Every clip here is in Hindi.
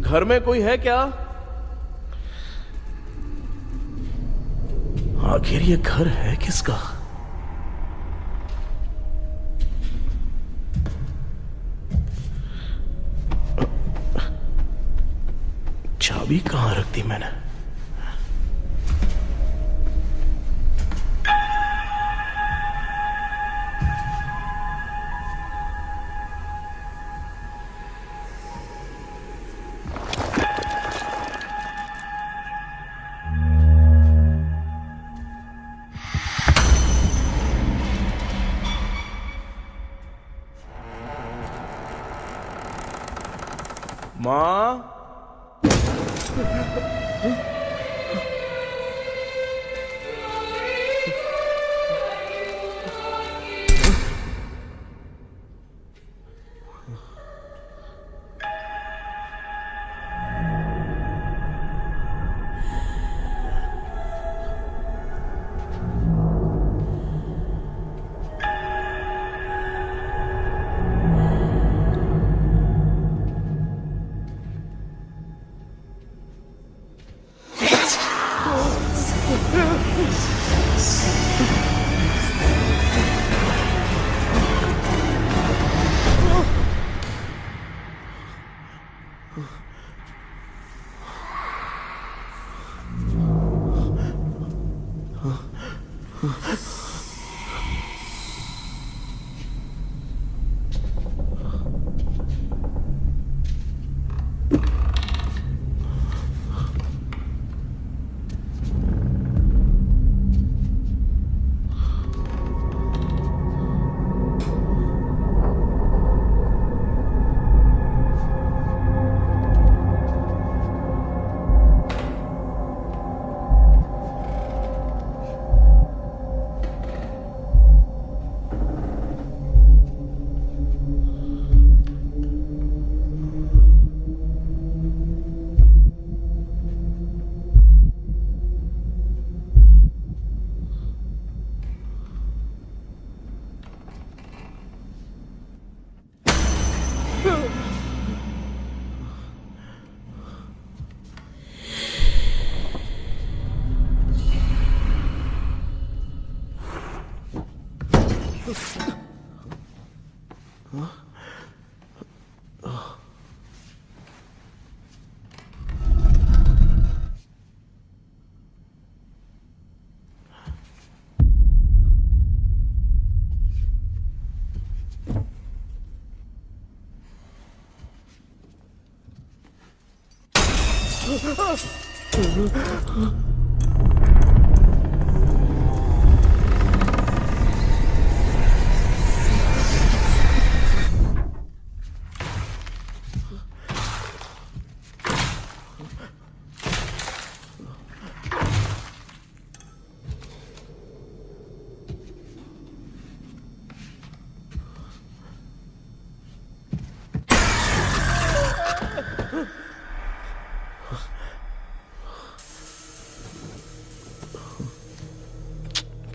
घर में कोई है क्या? आखिर ये घर है किसका? चाबी कहां रख दी मैंने? माँ,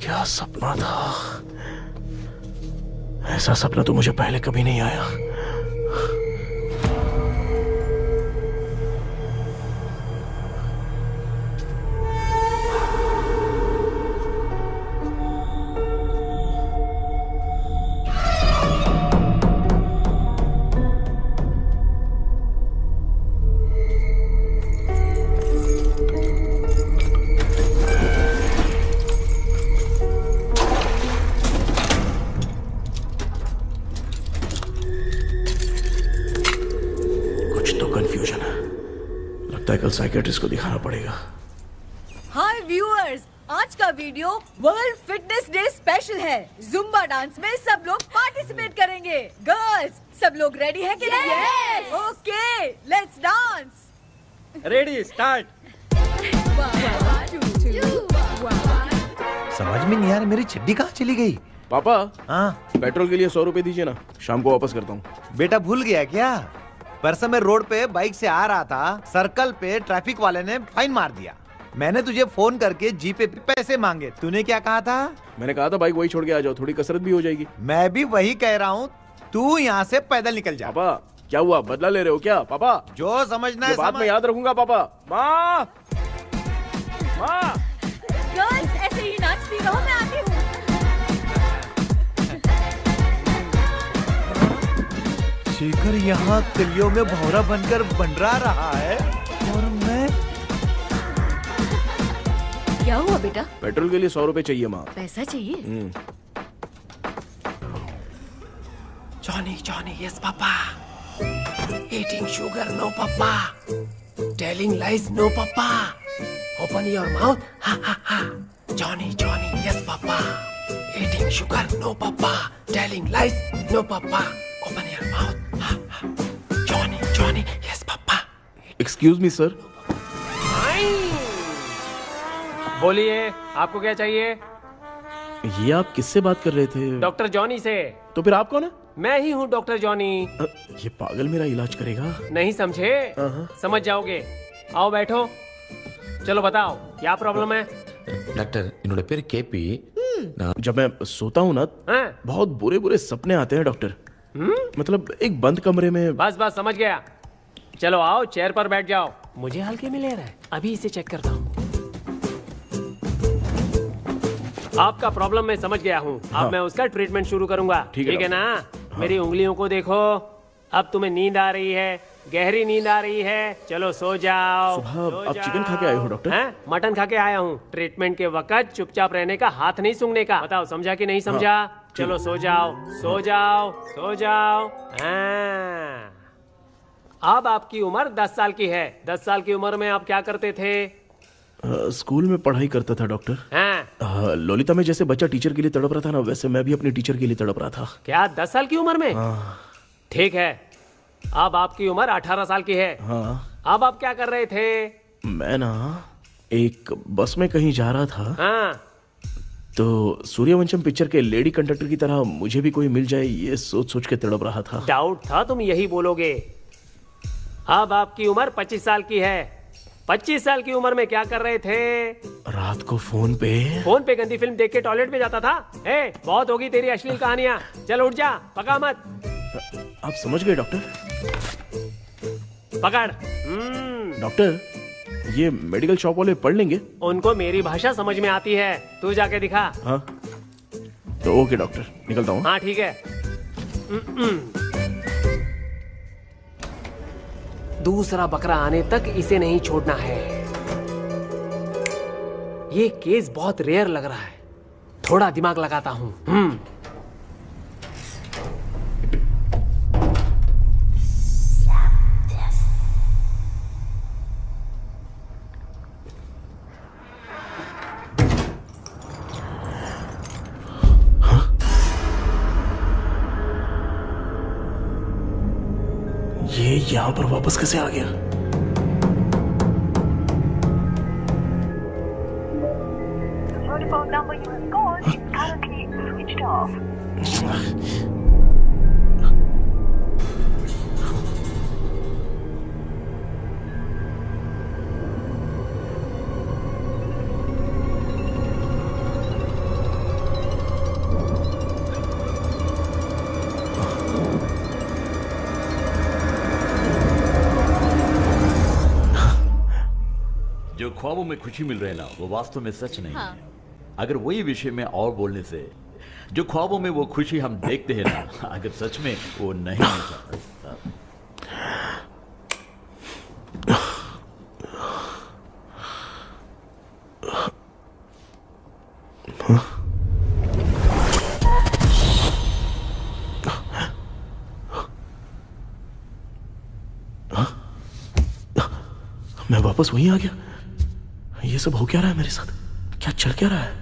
क्या सपना था? ऐसा सपना तो मुझे पहले कभी नहीं आया। कंफ्यूजन है, लगता है कल साइकियाट्रिस्ट को दिखाना पड़ेगा। हाय व्यूअर्स, आज का video world fitness day special है। जुम्बा डांस में सब लोग पार्टिसिपेट करेंगे। गर्ल्स, सब लोग रेडी हैं कि नहीं? Yes! Okay, let's dance. Ready, start. समझ में नहीं आ रहा मेरी चड्डी कहाँ चली गई? पापा, हाँ पेट्रोल के लिए 100 रुपए दीजिए ना, शाम को वापस करता हूँ। बेटा भूल गया क्या? परसों मैं रोड पे बाइक से आ रहा था, सर्कल पे ट्रैफिक वाले ने फाइन मार दिया। मैंने तुझे फोन करके जीपे पे पैसे मांगे, तूने क्या कहा था? मैंने कहा था बाइक वही छोड़ के आ जाओ, थोड़ी कसरत भी हो जाएगी। मैं भी वही कह रहा हूँ, तू यहाँ से पैदल निकल जा। पापा, क्या हुआ, बदला ले रहे हो क्या पापा? जो समझना ये है बात मैं याद रखूंगा पापा। माँ, माँ। गर्ल्स ऐसे ही नाचती रहो, मैं आती हूँ। शेखर यहाँ कलियों में भौरा बनकर बंडरा रहा है और मैं। क्या हुआ बेटा? पेट्रोल के लिए 100 रुपए चाहिए माँ। पैसा चाहिए? Johnny, Johnny, yes, Papa. Eating sugar, no, Papa. Telling lies, no, Papa. Open your mouth, ha, ha, ha. Johnny, Johnny, yes, Papa. Eating sugar, no, Papa. Telling lies, no, Papa. Open your mouth, ha, ha. Johnny, Johnny, yes, Papa. Excuse me sir. बोलिए, आपको क्या चाहिए? ये आप किससे बात कर रहे थे? डॉक्टर जॉनी से। तो फिर आप कौन है? मैं ही हूँ डॉक्टर जॉनी। ये पागल मेरा इलाज करेगा? नहीं समझे? समझ जाओगे। आओ बैठो। चलो बताओ क्या प्रॉब्लम है? டாக்டர் என்னோட பேர் கேபி जब मैं सोता हूँ ना, हाँ? बहुत बुरे बुरे सपने आते हैं डॉक्टर। मतलब एक बंद कमरे में। बस बस समझ गया। चलो आओ चेयर पर बैठ जाओ। मुझे हल्के में ले रहा है, अभी इसे चेक करता हूँ। आपका प्रॉब्लम मैं समझ गया हूँ। हाँ। अब मैं उसका ट्रीटमेंट शुरू करूंगा। ठीक है ना? मेरी उंगलियों को देखो। अब तुम्हें नींद आ रही है, गहरी नींद आ रही है। चलो सो जाओ। सुबह आप चिकन खा के आए हो डॉक्टर? हैं? मटन खा के आया हूँ। ट्रीटमेंट के वक्त चुपचाप रहने का, हाथ नहीं सूंघने का। बताओ समझा कि नहीं समझा? चलो सो जाओ, सो जाओ, सो जाओ। हाँ। अब आपकी उम्र 10 साल की है। 10 साल की उम्र में आप क्या करते थे? स्कूल में पढ़ाई करता था डॉक्टर। हाँ। ललिता में जैसे बच्चा टीचर के लिए तड़प रहा था ना, वैसे मैं भी अपने टीचर के लिए तड़प रहा था। क्या 10 साल की उम्र में? ठीक है। अब आपकी उम्र 18 साल की है। हाँ। अब आप क्या कर रहे थे? मैं ना एक बस में कहीं जा रहा था, हाँ। तो सूर्यवंशम पिक्चर के लेडी कंडक्टर की तरह मुझे भी कोई मिल जाए, ये सोच सोच के तड़प रहा था। डाउट था तुम यही बोलोगे। अब आपकी उम्र 25 साल की है। 25 साल की उम्र में क्या कर रहे थे? रात को फोन पे गंदी फिल्म देख के टॉयलेट में जाता था। बहुत होगी तेरी अश्लील कहानियां। चल उठ जा, पका मत। आप समझ गए डॉक्टर? पकड़। डॉक्टर, ये मेडिकल शॉप वाले पढ़ लेंगे? उनको मेरी भाषा समझ में आती है। तू जाके दिखा। हाँ तो ओके डॉक्टर, निकलता हूँ। हाँ ठीक है। दूसरा बकरा आने तक इसे नहीं छोड़ना है। ये केस बहुत रेयर लग रहा है, थोड़ा दिमाग लगाता हूँ। ये यहाँ पर वापस कैसे आ गया? The Vodafone number you have called is currently switched off. जो ख्वाबों में खुशी मिल रहे ना, वो वास्तव में सच नहीं है। अगर वही विषय में और बोलने से, जो ख्वाबों में वो खुशी हम देखते हैं ना, अगर सच में वो नहीं होता। मैं वापस वहीं आ गया। ये सब हो क्या रहा है मेरे साथ? क्या चल क्या रहा है?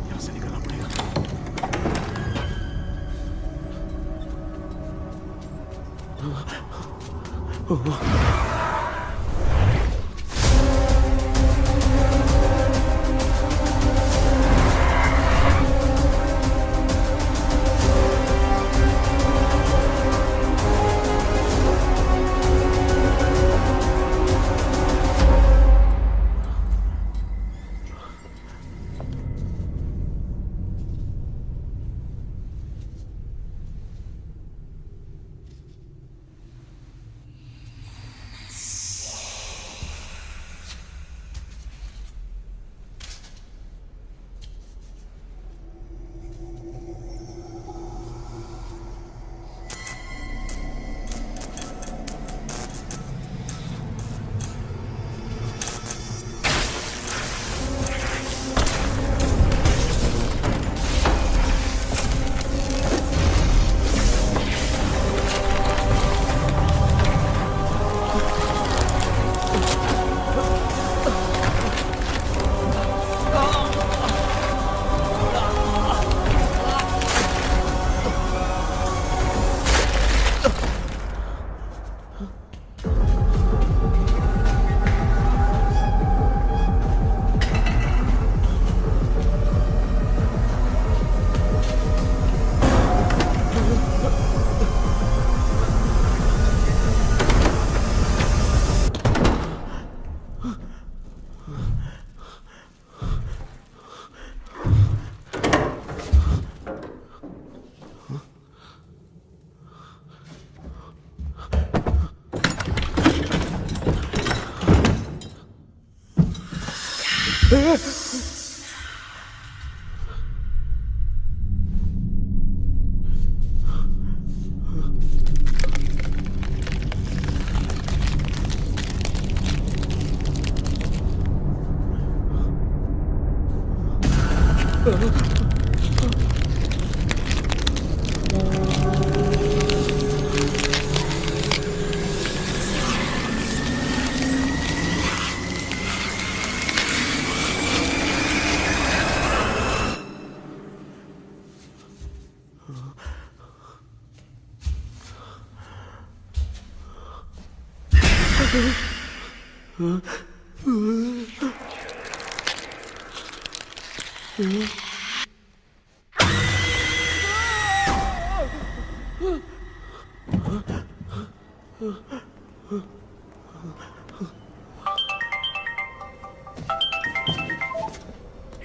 यहाँ से निकलना पड़ेगा।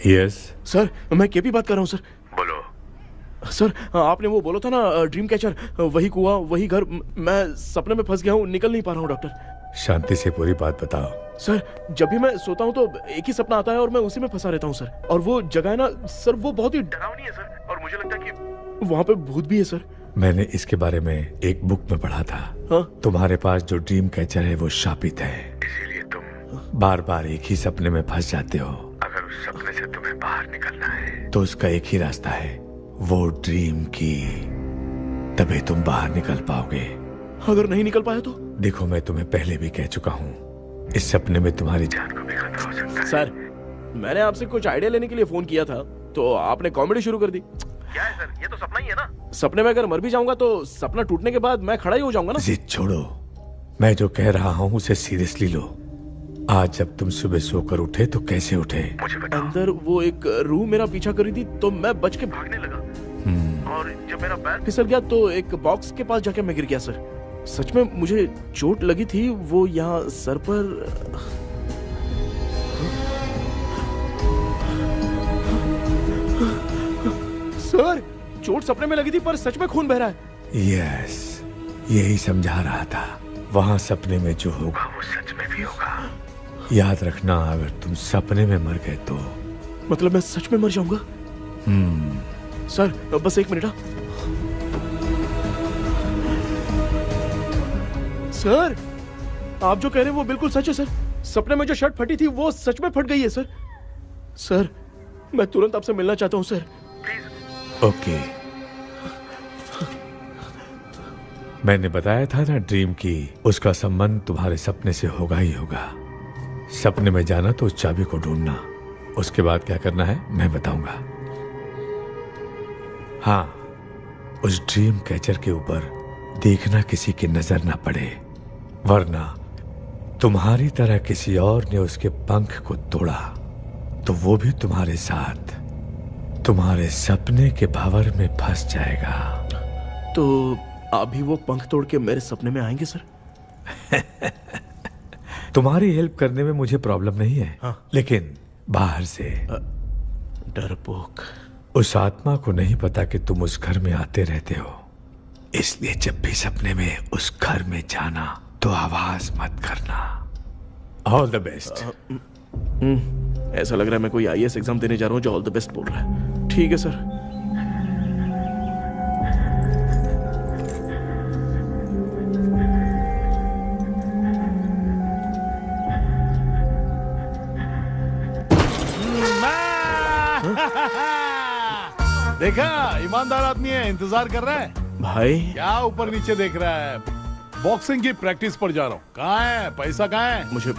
यस सर, मैं केपी बात कर रहा हूँ सर। बोलो। सर, आपने वो बोला था ना ड्रीम कैचर, वही कुआं, वही घर। मैं सपने में फंस गया हूँ, निकल नहीं पा रहा हूँ डॉक्टर। शांति से पूरी बात बताओ। सर, जब भी मैं सोता हूँ तो एक ही सपना आता है और मैं उसी में फंसा रहता हूँ सर। और वो जगह है ना सर, वो बहुत ही डरावनी है सर, और मुझे लगता है कि वहाँ पे भूत भी है सर। मैंने इसके बारे में एक बुक में पढ़ा था। हाँ? तुम्हारे पास जो ड्रीम कैचर है वो शापित है, इसीलिए तुम बार बार एक ही सपने में फंस जाते हो। अगर उस सपने से तुम्हें बाहर निकलना है तो उसका एक ही रास्ता है, वो ड्रीम की, तभी तुम बाहर निकल पाओगे। अगर नहीं निकल पाया तो? देखो, मैं तुम्हें पहले भी कह चुका हूँ, इस सपने में तुम्हारी जान को भी खतरा हो सकता है। सर, मैंने आपसे कुछ आइडिया लेने के लिए फोन किया था तो आपने कॉमेडी शुरू कर दी। क्या है सर, ये तो सपना ही है ना। सपने में अगर मर भी जाऊंगा तो सपना टूटने के बाद मैं खड़ा ही हो जाऊंगा ना। जिद छोड़ो, मैं जो कह रहा हूँ उसे सीरियसली लो। आज जब तुम सुबह सोकर उठे तो कैसे उठे मुझे बताओ। अंदर वो एक रूह मेरा पीछा कर रही थी तो मैं बच के भागने लगा और जब मेरा पैर फिसल गया तो एक बॉक्स के पास जाके मैं गिर गया सर। सच में मुझे चोट लगी थी, वो यहाँ सर पर। सर, चोट सपने में लगी थी पर सच में खून बह रहा है। यस, यही समझा रहा था। वहाँ सपने में जो होगा वो सच में भी होगा। याद रखना, अगर तुम सपने में मर गए तो मतलब मैं सच में मर जाऊंगा? सर, बस एक मिनट। सर, आप जो कह रहे हैं वो बिल्कुल सच है सर। सपने में जो शर्ट फटी थी वो सच में फट गई है सर। सर, मैं तुरंत आपसे मिलना चाहता हूँ सर। ओके, मैंने बताया था ना ड्रीम की उसका संबंध तुम्हारे सपने से होगा ही होगा। सपने में जाना तो उस चाबी को ढूंढना, उसके बाद क्या करना है मैं बताऊंगा। हाँ, उस ड्रीम कैचर के ऊपर देखना किसी की नजर ना पड़े, वरना तुम्हारी तरह किसी और ने उसके पंख को तोड़ा तो वो भी तुम्हारे साथ तुम्हारे सपने के भंवर में फंस जाएगा। तो आप भी वो पंख तोड़ के मेरे सपने में आएंगे सर? तुम्हारी हेल्प करने में मुझे प्रॉब्लम नहीं है। हाँ। लेकिन बाहर से डरपोक। उस आत्मा को नहीं पता कि तुम उस घर में आते रहते हो, इसलिए जब भी सपने में उस घर में जाना तो आवाज मत करना। All the best. ऐसा लग रहा है मैं कोई आईएएस एग्जाम देने जा रहा हूँ जो ऑल द बेस्ट बोल रहा है। ठीक है सर। देखा, ईमानदार आदमी है, इंतजार कर रहा है। भाई क्या ऊपर नीचे देख रहा है? बॉक्सिंग की प्रैक्टिस पर जा रहा हूँ। कहाँ है पैसा? कहाँ है? मुझे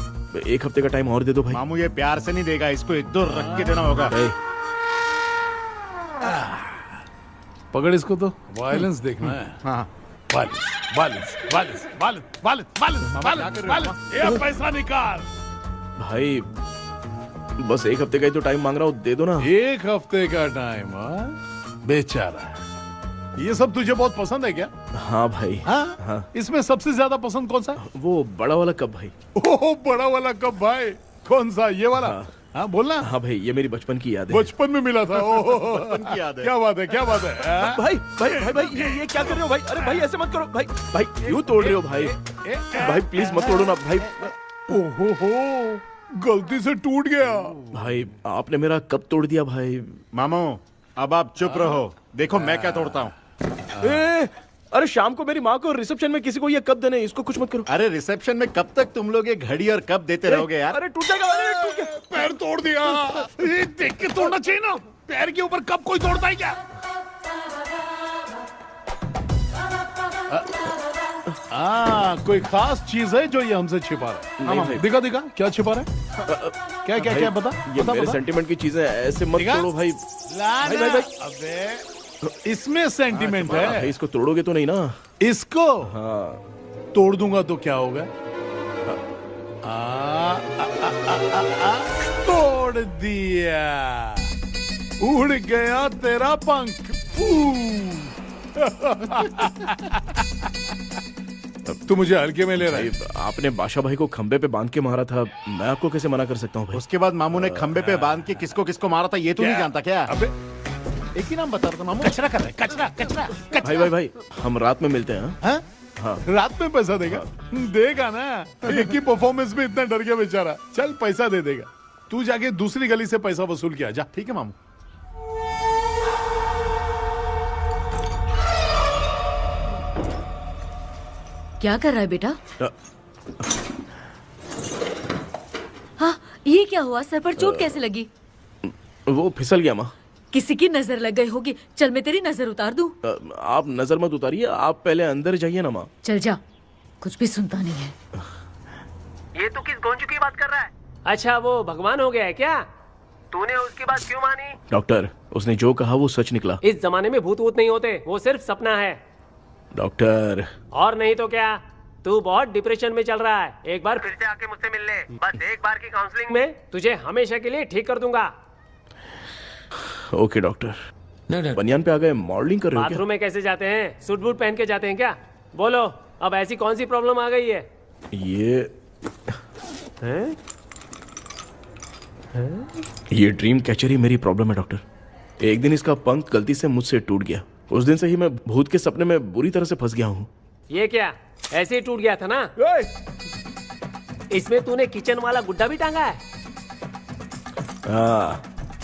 1 हफ्ते का टाइम और दे दो भाई। मामू ये प्यार से नहीं देगा, इसको 1-2 रख के देना होगा। पकड़ इसको, तो वायलेंस देखना है। हाँ, ये पैसा निकाल। भाई बस 1 हफ्ते का ही तो टाइम मांग रहा हूँ, दे दो ना। 1 हफ्ते का टाइम? बेचारा, ये सब तुझे बहुत पसंद है क्या? हाँ भाई। हाँ? इसमें सबसे ज्यादा पसंद कौन सा? वो बड़ा वाला कप भाई। ओह, बड़ा वाला कप भाई। कौन सा? ये वाला? हाँ बोलना। हाँ भाई, ये मेरी बचपन की याद है। बचपन में मिला था। बचपन की याद है। क्या बात है, क्या बात है। भाई भाई भाई भाई, ये क्या कर रहे हो भाई? अरे भाई ऐसे मत करो भाई। भाई क्यों तोड़ रहे हो भाई? भाई प्लीज मत तोड़ो ना भाई। ओहो, गलती से टूट गया। भाई आपने मेरा कप तोड़ दिया भाई। मामू, अब आप चुप रहो, देखो मैं क्या तोड़ता हूँ। अरे शाम को मेरी माँ को रिसेप्शन में किसी को ये कप देने, इसको कुछ मत करो। अरे रिसेप्शन में कब तक तुम लोग ये घड़ी और कप देते रहोगे यार? अरे टूट जाएगा। अरे टूट गया। पैर तोड़ दिया। ये देख के तोड़ना चाहिए ना, पैर के ऊपर कप कोई तोड़ता है क्या? कोई खास चीज है जो ये हमसे छिपा रहा है? नहीं, दिखा दिखा, क्या छिपा रहा है? क्या क्या क्या? बता, ये बता, मेरे बता। सेंटीमेंट की चीजें ऐसे मत तोड़ो भाई। भाई भाई भाई, अबे इसमें सेंटीमेंट है। भाई इसको तोड़ोगे तो नहीं ना? इसको? हाँ। तोड़ दूंगा तो क्या होगा? तोड़ दिया, उड़ गया तेरा पंख। तू मुझे हल्के में ले रहा है। आपने बादशाह भाई को खंबे पे बांध के मारा था, मैं आपको कैसे मना कर सकता हूँ भाई? उसके बाद मामू ने खंबे पे बांध के किसको किसको मारा था ये तू नहीं जानता क्या? अबे एक ही नाम बता रहा था मामू। कचरा कर रहा है, कचरा कचरा कचरा। भाई भाई भाई, हम रात में मिलते हैं। हाँ? हाँ। रात में पैसा देगा? देगा ना, एक ही परफॉर्मेंस में इतना डर गया बेचारा। चल पैसा दे देगा, तू जाके दूसरी गली से पैसा वसूल किया जा। ठीक है मामू। क्या कर रहा है बेटा? हाँ, ये क्या हुआ? सर पर चोट कैसे लगी? वो फिसल गया माँ। किसी की नजर लग गई होगी। चल मैं तेरी नजर उतार दूं। आप नजर मत उतारिए, आप पहले अंदर जाइए ना माँ। चल जा, कुछ भी सुनता नहीं है। ये तो किस गोंजू की बात कर रहा है? अच्छा, वो भगवान हो गया है क्या? तूने उसकी बात क्यों मानी? डॉक्टर, उसने जो कहा वो सच निकला। इस जमाने में भूत वूत नहीं होते, वो सिर्फ सपना है। डॉक्टर। और नहीं तो क्या, तू बहुत डिप्रेशन में चल रहा है। एक बार फिर से आके मुझसे मिल ले, बस एक बार की काउंसलिंग में तुझे हमेशा के लिए ठीक कर दूंगा। Okay doctor. बनियान पे आ गए, मॉडलिंग कर रहे हो क्या? बाथरूम में कैसे जाते हैं? सूट बूट पहन के जाते हैं क्या? बोलो, अब ऐसी कौन सी प्रॉब्लम आ गई है? ये ड्रीम कैचर ही मेरी प्रॉब्लम है डॉक्टर। एक दिन इसका पंख गलती से मुझसे टूट गया। उस दिन से ही मैं भूत के सपने में बुरी तरह से फंस गया हूँ। ये क्या, ऐसे ही टूट गया था ना? इसमें तूने किचन वाला गुड्डा भी टांगा है?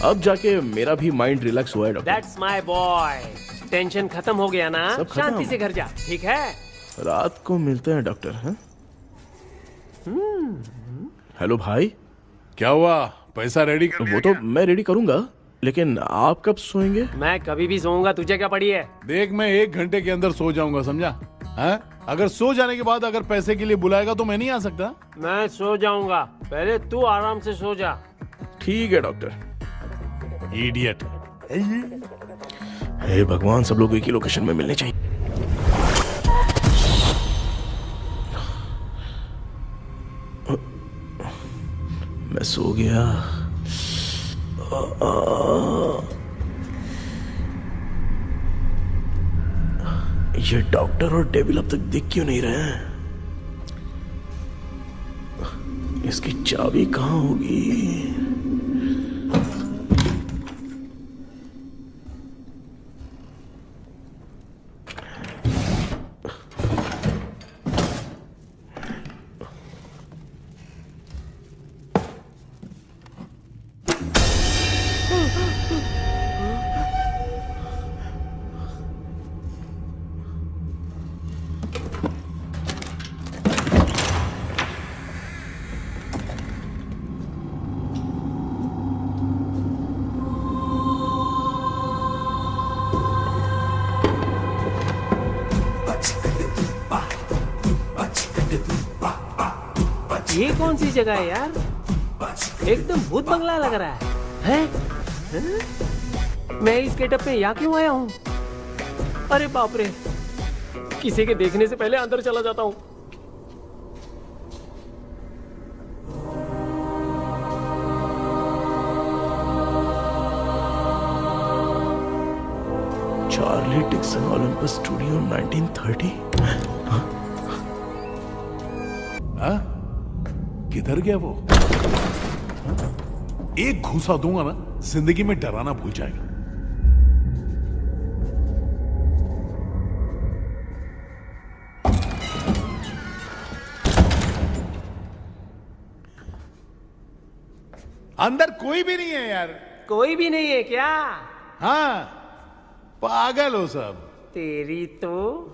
अब जाके मेरा भी माइंड रिलैक्स हुआ है doctor. That's my boy। Tension खत्म हो गया ना? सब खत्म। शांति से घर जा, ठीक है? रात को मिलते हैं डॉक्टर। हाँ? हेलो भाई, क्या हुआ? पैसा रेडी कर वो तो मैं रेडी करूंगा, लेकिन आप कब सोएंगे? मैं कभी भी सोऊंगा, तुझे क्या पड़ी है? देख, मैं 1 घंटे के अंदर सो जाऊंगा, समझा? अगर सो जाने के बाद अगर पैसे के लिए बुलाएगा तो मैं नहीं आ सकता। मैं सो जाऊंगा, पहले तू आराम से सो जा। ठीक है डॉक्टर। इडियट। हे भगवान, सब लोग एक ही लोकेशन में मिलने चाहिए। मैं सो गया। ये डॉक्टर और डेविल अब तक दिख क्यों नहीं रहे हैं? इसकी चाबी कहाँ होगी? ये कौन सी जगह है यार? एकदम भूत बंगला लग रहा है? मैं इस गेटअप में यहाँ क्यों आया हूँ? अरे बाप रे, किसी के देखने से पहले अंदर चला जाता हूँ। Charlie Dixon Olympus studio 1930। किधर गया वो? एक घूसा दूंगा ना, जिंदगी में डराना भूल जाएगा। अंदर कोई भी नहीं है यार। कोई भी नहीं है क्या? हाँ, पागल हो सब। तेरी तो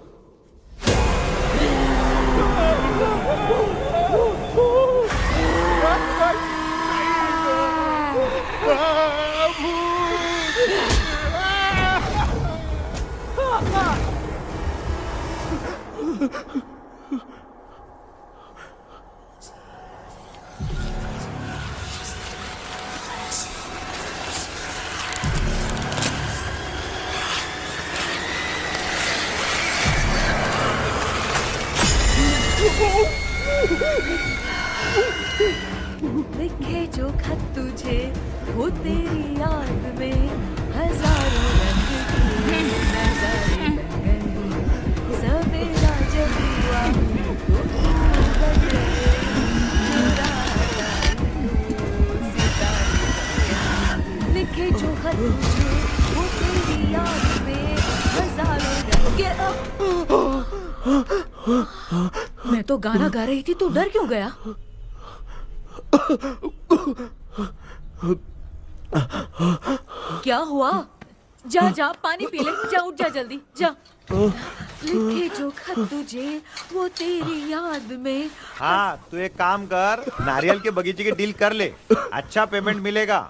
लिखे जो खत तुझे वो तेरी याद में हजारों रंग की नजारे बन गए। सवेरा जब हुआ तो बन गए, चुराया तू सितारे। लिखे जो खत तुझे वो तेरी याद में हजारों रंग के। मैं तो गाना गा रही थी, तू डर क्यों गया? क्या हुआ? जा जा पानी पी ले, जा उठ जा जल्दी जा। लिखे जो खत तुझे वो तेरी याद में। हाँ, तू एक काम कर, नारियल के बगीचे की डील कर ले, अच्छा पेमेंट मिलेगा।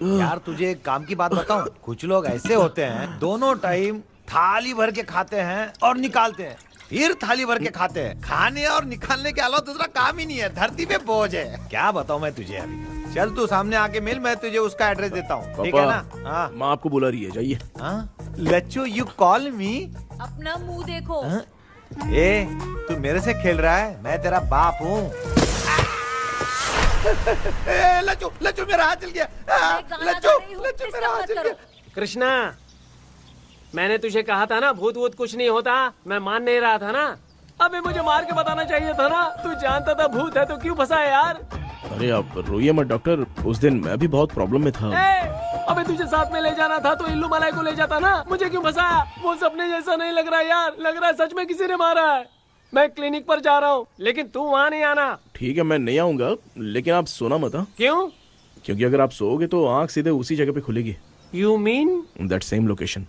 यार तुझे एक काम की बात बताऊं, कुछ लोग ऐसे होते हैं दोनों टाइम थाली भर के खाते हैं और निकालते हैं, फिर थाली भर के खाते हैं। खाने और निकालने के अलावा दूसरा काम ही नहीं है, धरती पे बोझ है। क्या बताऊं मैं तुझे अभी। चल तू सामने आके मिल, मैं तुझे उसका एड्रेस देता हूँ, ठीक है ना? हाँ, माँ आपको बुला रही है, जाइए। लच्चू, यू कॉल मी? अपना मुंह देखो। ए, तू मेरे से खेल रहा है? मैं तेरा बाप हूँ। लच्चू, लच्चू मेरा हाथ जल गया। लच्चू, लच्चू मेरा हाथ जल गया। कृष्णा, मैंने तुझे कहा था ना भूत वूत कुछ नहीं होता, मैं मान नहीं रहा था ना। अबे मुझे मार के बताना चाहिए था ना, तू जानता था भूत है तो क्यों फंसा यार? अरे आप रोइए मत डॉक्टर, उस दिन मैं भी बहुत प्रॉब्लम में था। अबे तुझे साथ में ले जाना था तो इल्लू मलाई को ले जाता ना, मुझे क्यों फंसाया? वो सपने जैसा नहीं लग रहा यार, लग रहा है सच में किसी ने मारा है। मैं क्लिनिक पर जा रहा हूँ, लेकिन तू वहाँ नहीं आना। ठीक है, मैं नहीं आऊंगा, लेकिन आप सोना मत। क्यों? क्योंकि अगर आप सोओगे तो आंख सीधे उसी जगह पे खुलेगी। You mean that same location.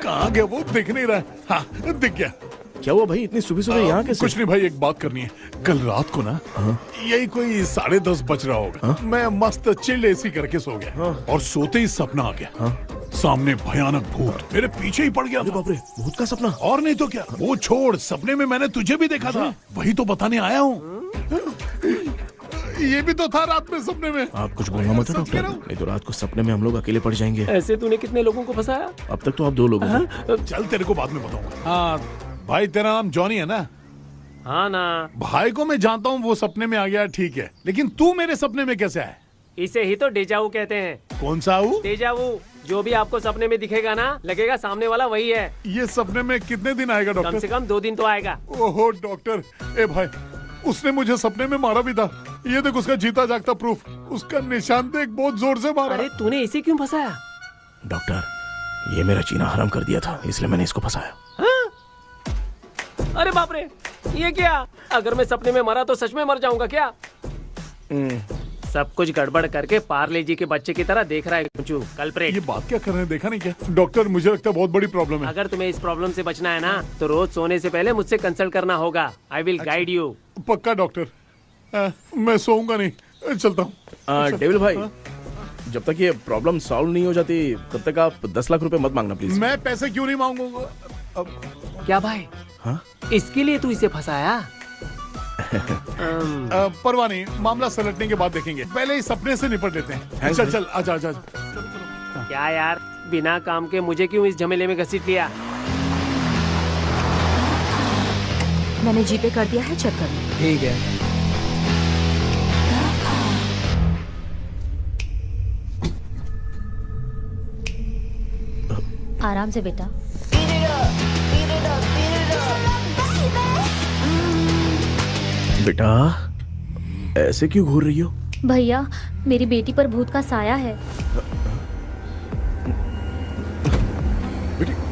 कहाँ गया वो? दिख नहीं रहा। हाँ, दिख गया। क्या हुआ भाई, इतनी सुबह सुबह यहाँ कैसे? कुछ नहीं भाई, एक बात करनी है। कल रात को ना यही कोई 10:30 बज रहा होगा, मैं मस्त चिल एसी करके सो गया और सोते ही सपना आ गया। सामने भयानक भूत मेरे पीछे ही पड़ गया। बाप रे, भूत का सपना? और नहीं तो क्या, वो छोड़, सपने में मैंने तुझे भी देखा था, वही तो बताने आया हूँ। ये भी तो था रात में सपने में। आप कुछ बोलना मत डॉक्टर, नहीं तो रात को सपने में हम लोग अकेले पड़ जाएंगे। ऐसे तूने कितने लोगों को फंसाया? अब तक तो आप 2 लोगों को। चल तेरे को बाद में बताऊंगा। हाँ भाई, तेरा नाम जॉनी है ना? हाँ ना। भाई को मैं जानता हूँ, वो सपने में आ गया, ठीक है, लेकिन तू मेरे सपने में कैसे आया? इसे ही तो डेजावू कहते हैं। कौन सा वो? डेजावू। जो भी आपको सपने में दिखेगा ना, लगेगा सामने वाला वही है। ये सपने में कितने दिन आएगा डॉक्टर? कम से कम 2 दिन तो आएगा। ओहो डॉक्टर, ए भाई, उसने मुझे सपने में मारा भी था। ये देख उसका जीता जागता प्रूफ, उसका निशान देख, बहुत जोर से मारा। अरे तूने इसे क्यों फंसाया? डॉक्टर, ये मेरा जीना हराम कर दिया था, इसलिए मैंने इसको फंसाया। अरे बाप रे, ये क्या? अगर मैं सपने में मरा तो सच में मर जाऊंगा क्या? सब कुछ गड़बड़ करके पार्ले जी के बच्चे की तरह देख रहा है कुंचू, कल्प्रेट। ये बात क्या कर रहे हैं, देखा नहीं क्या? डॉक्टर, मुझे लगता है बहुत बड़ी प्रॉब्लम है। अगर तुम्हें इस प्रॉब्लम से बचना है ना, तो रोज सोने से पहले मुझसे कंसल्ट करना होगा। I will guide you. पक्का डॉक्टर, मैं सोऊंगा नहीं, चलता हूँ। डेविल भाई, जब तक ये प्रॉब्लम सॉल्व नहीं हो जाती तब तक आप 10 लाख रुपए मत मांगना प्लीज। मैं पैसे क्यों नहीं मांगूंगा? क्या भाई? हाँ? इसके लिए तू इसे फंसाया? परवाह नहीं, मामला सलटने के बाद देखेंगे, पहले ही सपने से निपट लेते हैं। चल चल, आजा आजा। क्या यार, बिना काम के मुझे क्यों इस झमेले में घसीट लिया? मैंने जीपे कर दिया है, चेक कर लो। ठीक है। आराम से बेटा। बेटा, ऐसे क्यों घूर रही हो? भैया, मेरी बेटी पर भूत का साया है।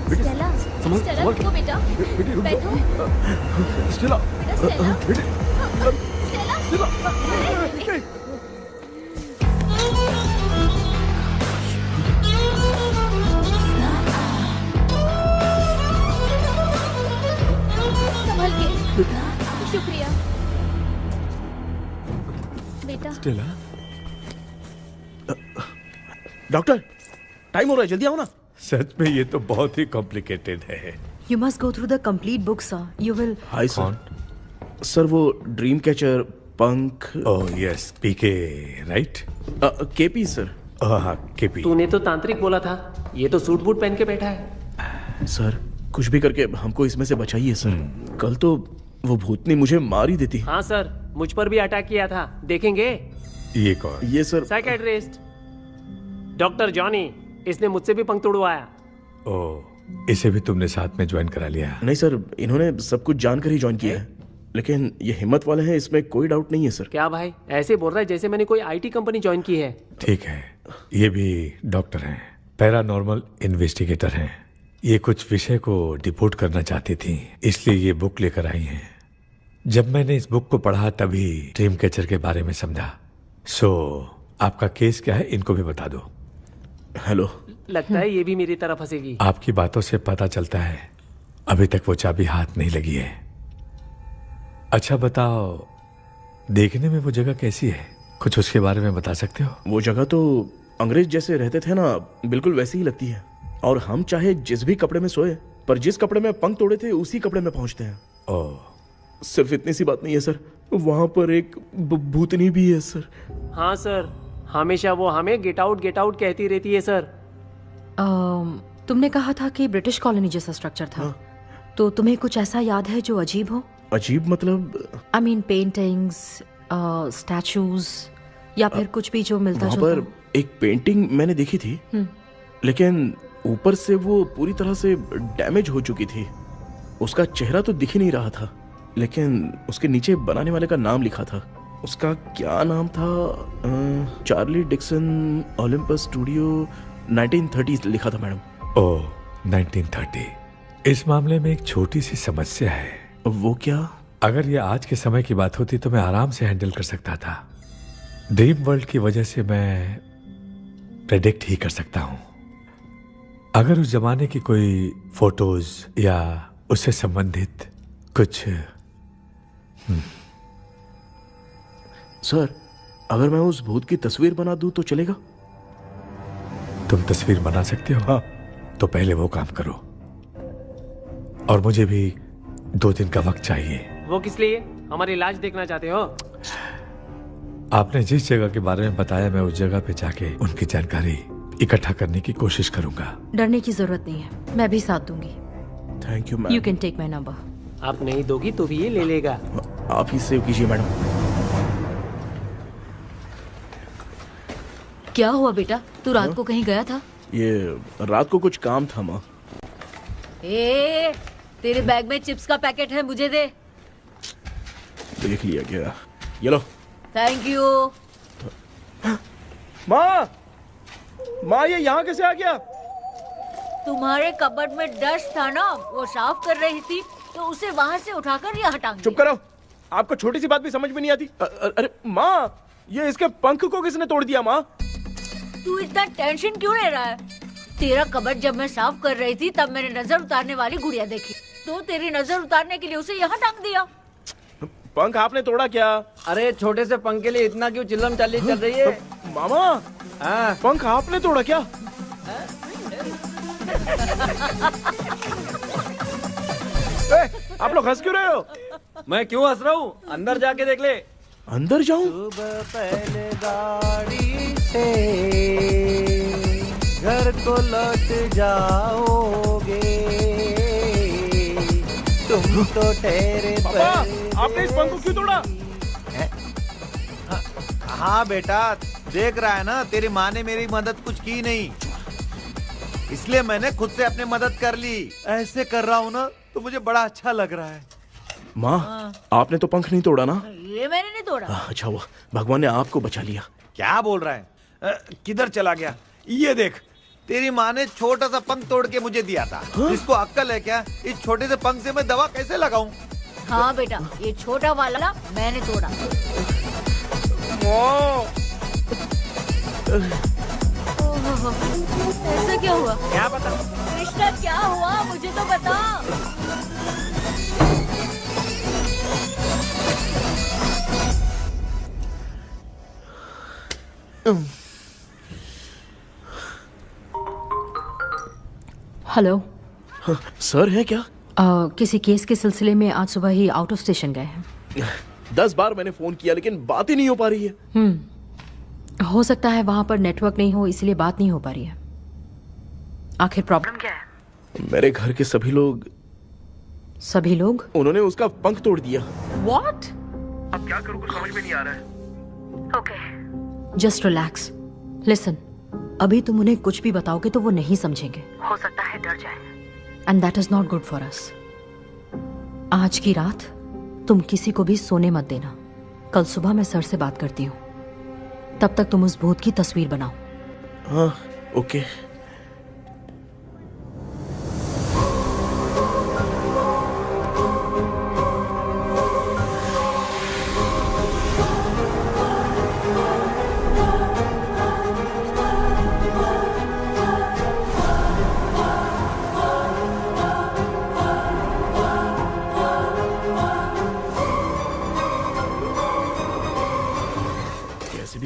स्टेला, स्टेला रुको बेटा, बैठो। स्टेला, संभल के। शुक्रिया बेटा। स्टेला, डॉक्टर, टाइम हो रहा है, जल्दी आओ ना। सच में ये तो बहुत ही कॉम्प्लिकेटेड है। You must go through the complete book, sir. You will. Hi sir. Sir, वो ड्रीम कैचर, पंख। ओह यस, पीके राइट? KP sir. हाँ, केपी। तूने तो तांत्रिक बोला था, ये तो सूट बूट पहन के बैठा है। सर, कुछ भी करके हमको इसमें से बचाइए सर। कल तो वो भूतनी मुझे मार ही देती। हाँ सर, मुझ पर भी अटैक किया था, देखेंगे। ये कौन? ये सर साइकियाट्रिस्ट डॉक्टर जॉनी, इसने मुझसे भी पंख तोड़वाया। ओह, इसे भी तुमने साथ में ज्वाइन करा लिया? नहीं सर, इन्होंने सब कुछ जानकर ही ज्वाइन किया है, लेकिन ये हिम्मत वाले हैं, इसमें कोई डाउट नहीं है सर। क्या भाई, ऐसे बोल रहा है जैसे मैंने कोई आईटी कंपनी ज्वाइन की है। ठीक है, ये भी डॉक्टर हैं, पैरानॉर्मल इन्वेस्टिगेटर हैं। ये कुछ विषय को डिपोर्ट करना चाहती थी, इसलिए ये बुक लेकर आई हैं। जब मैंने इस बुक को पढ़ा तभी ड्रीम कैचर के बारे में समझा। सो आपका केस क्या है, इनको भी बता दो। हेलो। लगता है ये भी मेरी तरफ फंसेगी। आपकी बातों से पता चलता है अभी तक वो चाबी हाथ नहीं लगी है। अच्छा बताओ, देखने में वो जगह कैसी है, कुछ उसके बारे में बता सकते हो? वो जगह तो अंग्रेज जैसे रहते थे ना, बिल्कुल वैसी ही लगती है। और हम चाहे जिस भी कपड़े में सोए, पर जिस कपड़े में पंख तोड़े थे उसी कपड़े में पहुंचते हैं। ओह। सिर्फ इतनी सी बात नहीं है सर, वहां पर एक भूतनी भी है सर। हाँ सर, हमेशा वो हमें गेट आउट कहती रहती है सर। तुमने कहा था कि ब्रिटिश कॉलोनी जैसा स्ट्रक्चर था। तो तुम्हें कुछ ऐसा याद है जो अजीब हो? अजीब मतलब? आई मीन पेंटिंग्स, स्टैचूज या फिर कुछ भी जो मिलता जुलता। वहां पर एक पेंटिंग मैंने देखी थी, लेकिन ऊपर से वो पूरी तरह से डैमेज हो चुकी थी। उसका चेहरा तो दिख ही नहीं रहा था, लेकिन उसके नीचे बनाने वाले का नाम लिखा था। उसका क्या नाम था? चार्ली डिक्सन, ओलंपस स्टूडियो, 1930 लिखा था मैडम। ओह, 1930। इस मामले में एक छोटी सी समस्या है। वो क्या? अगर ये आज के समय की बात होती तो मैं आराम से हैंडल कर सकता था। ड्रीम वर्ल्ड की वजह से मैं प्रेडिक्ट ही कर सकता हूं। अगर उस जमाने की कोई फोटोज या उससे संबंधित कुछ सर, अगर मैं उस भूत की तस्वीर बना दूं तो चलेगा? तुम तस्वीर बना सकते हो? हाँ। तो पहले वो काम करो, और मुझे भी 2 दिन का वक्त चाहिए। वो किस लिए? हमारी इलाज देखना चाहते हो? आपने जिस जगह के बारे में बताया, मैं उस जगह पे जाके उनकी जानकारी इकट्ठा करने की कोशिश करूंगा। डरने की जरूरत नहीं है, मैं भी साथ दूंगी। Thank you ma'am. You can take my number. आप नहीं दोगी तो भी ये ले लेगा। आप ही सेव कीजिए मैडम। क्या हुआ बेटा, तू रात को कहीं गया था? ये रात को कुछ काम था माँ। ए, तेरे बैग में चिप्स का पैकेट है, मुझे दे। देख लिया क्या? ये लो। Thank you. माँ, माँ ये यहाँ कैसे आ गया? तुम्हारे कबर्ड में डस्ट था ना, वो साफ कर रही थी तो उसे वहाँ से उठाकर ये हटा। चुप करो, आपको छोटी सी बात भी समझ में नहीं आती। अरे माँ, ये इसके पंख को किसने तोड़ दिया? माँ तू इतना टेंशन क्यों ले रहा है? तेरा कबर्ड जब मैं साफ कर रही थी तब मैंने नजर उतारने वाली गुड़िया देखी, तो तेरी नजर उतारने के लिए उसे यहाँ टांग दिया। पंख आपने तोड़ा क्या? अरे छोटे से पंख के लिए इतना क्यों चिल्लम चाली चल रही है? मामा, पंख आपने तोड़ा क्या? आप लोग हंस क्यों रहे हो? मैं क्यों हंस रहा हूँ? अंदर जाके देख ले। अंदर जाऊं? सुबह पहले गाड़ी से घर को लौट जाओगे, तुम तो ठहरे। पापा, आपने इस पंख को क्यों तोड़ा? हाँ बेटा, देख रहा है ना, तेरी माँ ने मेरी मदद कुछ की नहीं, इसलिए मैंने खुद से अपनी मदद कर ली। ऐसे कर रहा हूँ ना तो मुझे बड़ा अच्छा लग रहा है। माँ, आपने तो पंख नहीं तोड़ा ना? ये मैंने नहीं तोड़ा। अच्छा हुआ, भगवान ने आपको बचा लिया। क्या बोल रहा है? किधर चला गया? ये देख, तेरी माँ ने छोटा सा पंख तोड़ के मुझे दिया था। इसको अक्ल है क्या? इस छोटे से पंख से मैं दवा कैसे लगाऊं? हाँ बेटा, ये छोटा वाला मैंने तोड़ा। ऐसा क्या हुआ? क्या बता? कृष्णा क्या हुआ, मुझे तो बता। हेलो सर, है क्या? किसी केस के सिलसिले में आज सुबह ही आउट ऑफ स्टेशन गए हैं। 10 बार मैंने फोन किया लेकिन बात ही नहीं हो पा रही है। हो सकता है वहां पर नेटवर्क नहीं हो, इसलिए बात नहीं हो पा रही है। आखिर प्रॉब्लम क्या है? मेरे घर के सभी लोग उन्होंने उसका पंख तोड़ दिया। What? अब क्या करूँ कुछ समझ में नहीं आ रहा है। Okay, just relax. लिसन, अभी तुम उन्हें कुछ भी बताओगे तो वो नहीं समझेंगे। हो सकता है डर जाए। And that is not good for us. आज की रात तुम किसी को भी सोने मत देना। कल सुबह मैं सर से बात करती हूँ, तब तक तुम उस भूत की तस्वीर बनाओ। हाँ, ओके।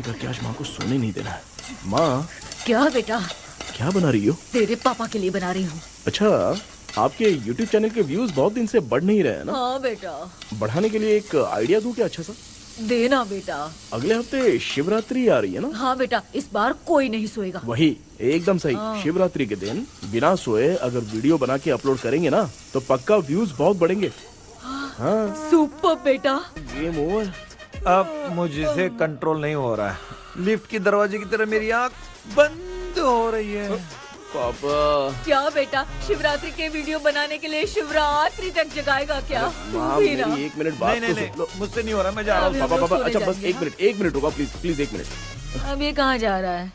करके आज माँ को सोने नहीं देना है। माँ, क्या बेटा? क्या बना रही हो? तेरे पापा के लिए बना रही हूँ। अच्छा, आपके YouTube चैनल के व्यूज बहुत दिन से बढ़ नहीं रहे हैं ना? हाँ बेटा। बढ़ाने के लिए एक आइडिया दूं क्या अच्छा सा? देना बेटा। अगले हफ्ते शिवरात्रि आ रही है ना? हाँ बेटा, इस बार कोई नहीं सोएगा। वही, एकदम सही। शिवरात्रि के दिन बिना सोए अगर वीडियो बना के अपलोड करेंगे ना तो पक्का व्यूज बहुत बढ़ेंगे। हाँ। सुपर बेटा। Game over. अब मुझसे कंट्रोल नहीं हो रहा है। लिफ्ट की दरवाजे की तरह मेरी आंख बंद हो रही है। पापा। क्या बेटा, शिवरात्रि के वीडियो बनाने के लिए शिवरात्रि तक जगाएगा क्या? मेरी 1 मिनट बात नहीं, मुझसे नहीं हो रहा, मैं जा रहा हूँ। पापा, अच्छा बस 1 मिनट रुको प्लीज 1 मिनट। अब ये कहाँ जा रहा है?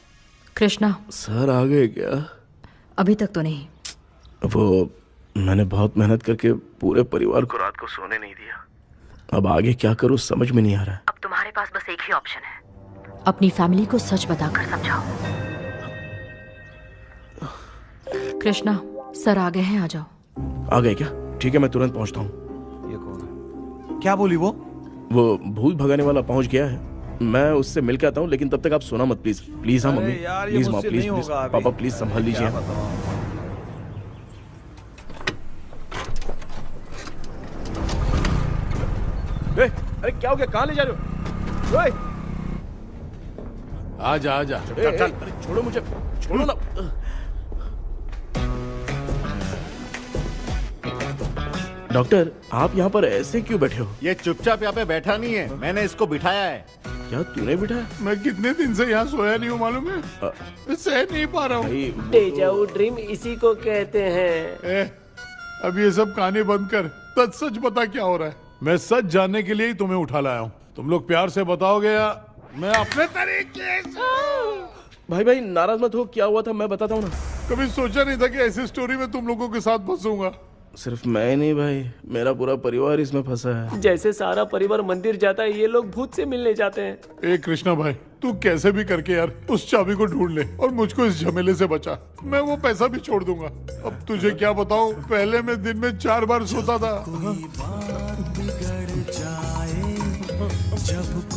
कृष्णा सर आ गए क्या? अभी तक तो नहीं। वो मैंने बहुत मेहनत करके पूरे परिवार को रात को सोने नहीं दिया। अब आगे क्या करूं समझ में नहीं आ रहा है। अब तुम्हारे पास बस एक ही ऑप्शन है, अपनी फैमिली को सच बताकर समझाओ। कृष्णा, सर आ गए हैं, आ जाओ। आ गए क्या? ठीक है, मैं तुरंत पहुंचता हूँ। ये कौन है? क्या बोली वो? वो भूत भगाने वाला पहुंच गया है, मैं उससे मिल के आता हूँ, लेकिन तब तक आप सोना मत प्लीज। प्लीज हाँ मम्मी, यार, ये प्लीज माँ, मुझसे प्लीज नहीं प्लीज होगा अभी। पापा प्लीज संभाल लीजिए। अरे क्या हो गया, कहाँ ले जा रहे हो? ओए! आजा आजा। अरे छोड़ो मुझे, छोड़ो ना। डॉक्टर आप यहाँ पर ऐसे क्यों बैठे हो? ये चुपचाप यहाँ पे बैठा नहीं है, मैंने इसको बिठाया है। क्या तूने बिठाया? मैं कितने दिन से यहाँ सोया नहीं हूँ मालूम है, सह नहीं पा रहा हूँ। डेजाऊ ड्रीम इसी को कहते हैं। अब ये सब कहानी बंद कर, सच बता क्या हो रहा है। मैं सच जानने के लिए ही तुम्हें उठा लाया हूँ। तुम लोग प्यार से बताओगे या मैं अपने तरीके से? भाई नाराज मत हो, क्या हुआ था मैं बताता हूँ ना। कभी सोचा नहीं था कि ऐसी स्टोरी में तुम लोगों के साथ फंसूंगा। सिर्फ मैं नहीं भाई, मेरा पूरा परिवार इसमें फंसा है। जैसे सारा परिवार मंदिर जाता है, ये लोग भूत से मिलने जाते हैं। ए कृष्णा भाई, तू कैसे भी करके यार उस चाबी को ढूंढ ले और मुझको इस झमेले से बचा। मैं वो पैसा भी छोड़ दूंगा। अब तुझे क्या बताऊं, पहले मैं दिन में 4 बार सोता था।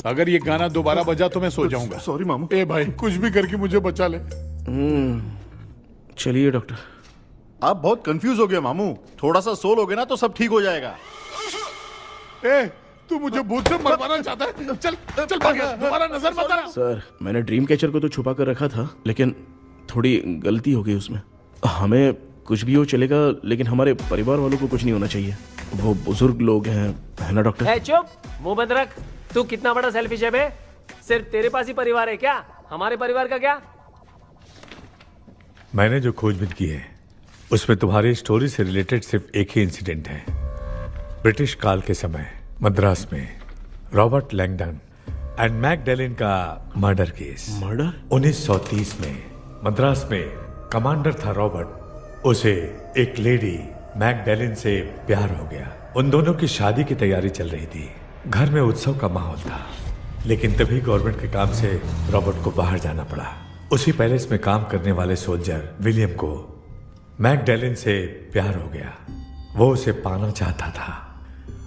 अगर ये गाना दोबारा बजा तो मैं सो जाऊंगा। सॉरी मामू। ए भाई कुछ भी करके मुझे बचा ले। चलिए डॉक्टर। आप बहुत कंफ्यूज हो गए मामू, थोड़ा सा सो लोगे ना तो सब ठीक हो जाएगा। ए तू मुझे भूत से मरवाना चाहता है? चल चल भाग, दोबारा नजर मत आना। सर मैंने ड्रीम कैचर को तो छुपा कर रखा था, लेकिन थोड़ी गलती हो गई उसमें। हमें कुछ भी हो चलेगा, लेकिन हमारे परिवार वालों को कुछ नहीं होना चाहिए। वो बुजुर्ग लोग हैं, है ना डॉक्टर? चुप, मुंह बंद रख। तू कितना बड़ा सेल्फिश है बे? सिर्फ तेरे पास ही परिवार है क्या? हमारे परिवार का क्या? मैंने जो खोजबीन की है उसमें तुम्हारी स्टोरी से रिलेटेड सिर्फ एक ही इंसिडेंट है। ब्रिटिश काल के समय मद्रास में रॉबर्ट लैंगडन एंड मैकडैलिन का मर्डर केस। मर्डर? 1930 में मद्रास में कमांडर था रॉबर्ट, उसे एक लेडी मैकडैलिन से प्यार हो गया। उन दोनों की शादी की तैयारी चल रही थी, घर में उत्सव का माहौल था। लेकिन तभी गवर्नमेंट के काम से रॉबर्ट को बाहर जाना पड़ा। उसी पैलेस में काम करने वाले सोल्जर विलियम को मैकडैलिन से प्यार हो गया। वो उसे पाना चाहता था।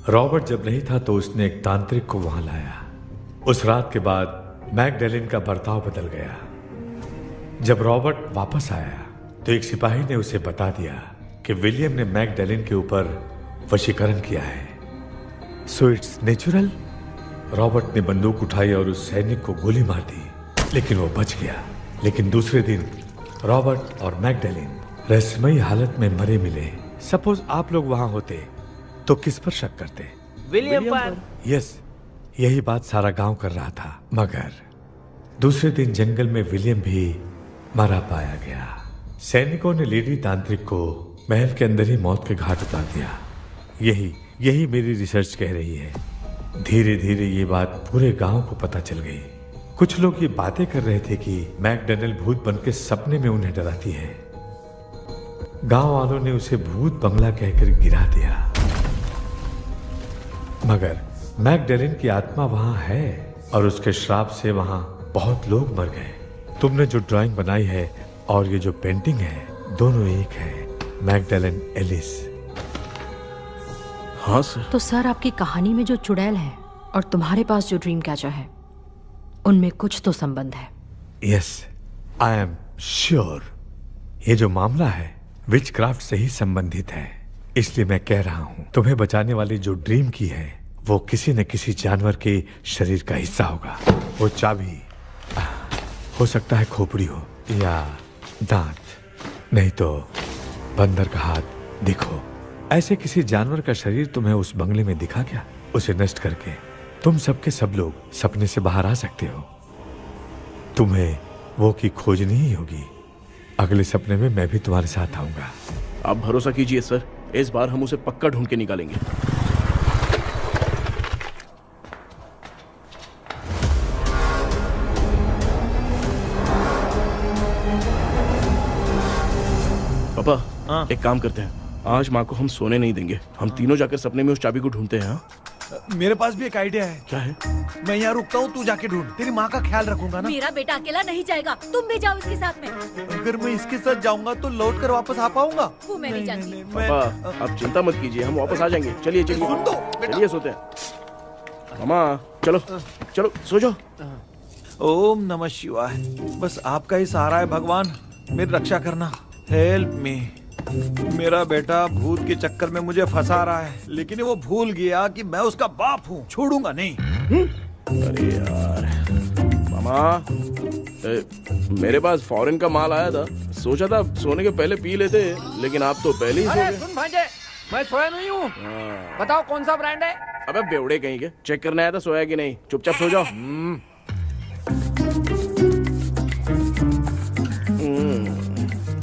रॉबर्ट जब नहीं था तो उसने एक तांत्रिक को वहां लाया। उस रात के बाद मैकडैलिन का बर्ताव बदल गया। जब रॉबर्ट वापस आया तो एक सिपाही ने उसे बता दिया कि विलियम ने मैकडैलिन के ऊपर वशीकरण किया है। So it's natural. रॉबर्ट ने बंदूक उठाई और उस सैनिक को गोली मार दी, लेकिन वो बच गया। लेकिन दूसरे दिन रॉबर्ट और मैकडैलिन रहस्यमयी हालत में मरे मिले। सपोज आप लोग वहां होते तो किस पर शक करते? विलियम पर। यस, यही बात सारा गांव कर रहा था। मगर दूसरे दिन जंगल में विलियम भी मरा पाया गया। सैनिकों ने लेडी तांत्रिक को महल के अंदर ही मौत के घाट उतार दिया। यही मेरी रिसर्च कह रही है। धीरे धीरे ये बात पूरे गांव को पता चल गई। कुछ लोग ये बातें कर रहे थे कि मैकडैलिन भूत बनके सपने में उन्हें डराती है। गांव वालों ने उसे भूत बंगला कहकर गिरा दिया। मगर मैकडैलिन की आत्मा वहां है और उसके श्राप से वहां बहुत लोग मर गए। तुमने जो ड्राइंग बनाई है और ये जो पेंटिंग है, दोनों एक है। मैकडैलिन एलिस। हाँ सर। तो सर आपकी कहानी में जो चुड़ैल है और तुम्हारे पास जो ड्रीम कैचर है, उनमें कुछ तो संबंध है। Yes, I am sure. ये जो मामला है विचक्राफ्ट से ही संबंधित है। इसलिए मैं कह रहा हूं, तुम्हें बचाने वाली जो ड्रीम की है वो किसी न किसी जानवर के शरीर का हिस्सा होगा। वो चाबी हो सकता है खोपड़ी हो या दांत, नहीं तो बंदर का हाथ। देखो, ऐसे किसी जानवर का शरीर तुम्हें उस बंगले में दिखा क्या? उसे नष्ट करके तुम सबके सब लोग सपने से बाहर आ सकते हो। तुम्हें वो की खोजनी ही होगी। अगले सपने में मैं भी तुम्हारे साथ आऊंगा। आप भरोसा कीजिए सर, इस बार हम उसे पक्का ढूंढ के निकालेंगे। पापा एक काम करते हैं, आज माँ को हम सोने नहीं देंगे। हम तीनों जाकर सपने में उस चाबी को ढूंढते हैं। मेरे पास भी एक आइडिया है। क्या है? मैं यहाँ रुकता हूँ, तू जाके ढूंढ। तेरी माँ का ख्याल रखूंगा ना। मेरा बेटा अकेला नहीं जाएगा, तुम भी जाओ इसके साथ में। अगर मैं इसके साथ जाऊंगा तो लौट कर वापस आ पाऊंगा? वो मैं नहीं जानती। पापा आप चिंता मत कीजिए, हम वापस आ जाएंगे। चलिए चलिए सुन दो चलिए, सोते हैं। मामा चलो चलो सो जाओ। ओम नमः शिवाय। बस आपका ही सहारा है भगवान, मेरी रक्षा करना। Help me. मेरा बेटा भूत के चक्कर में मुझे फंसा रहा है, लेकिन वो भूल गया कि मैं उसका बाप हूँ। छोड़ूंगा नहीं। अरे यार मामा, मेरे पास फॉरेन का माल आया था, सोचा था सोने के पहले पी लेते, लेकिन आप तो पहले ही सो गए। सुन भांजे, मैं सोया नहीं हूँ। बताओ कौन सा ब्रांड है? अबे बेवड़े कहीं के, चेक करने आया था सोया कि नहीं। चुपचाप सो जाओ।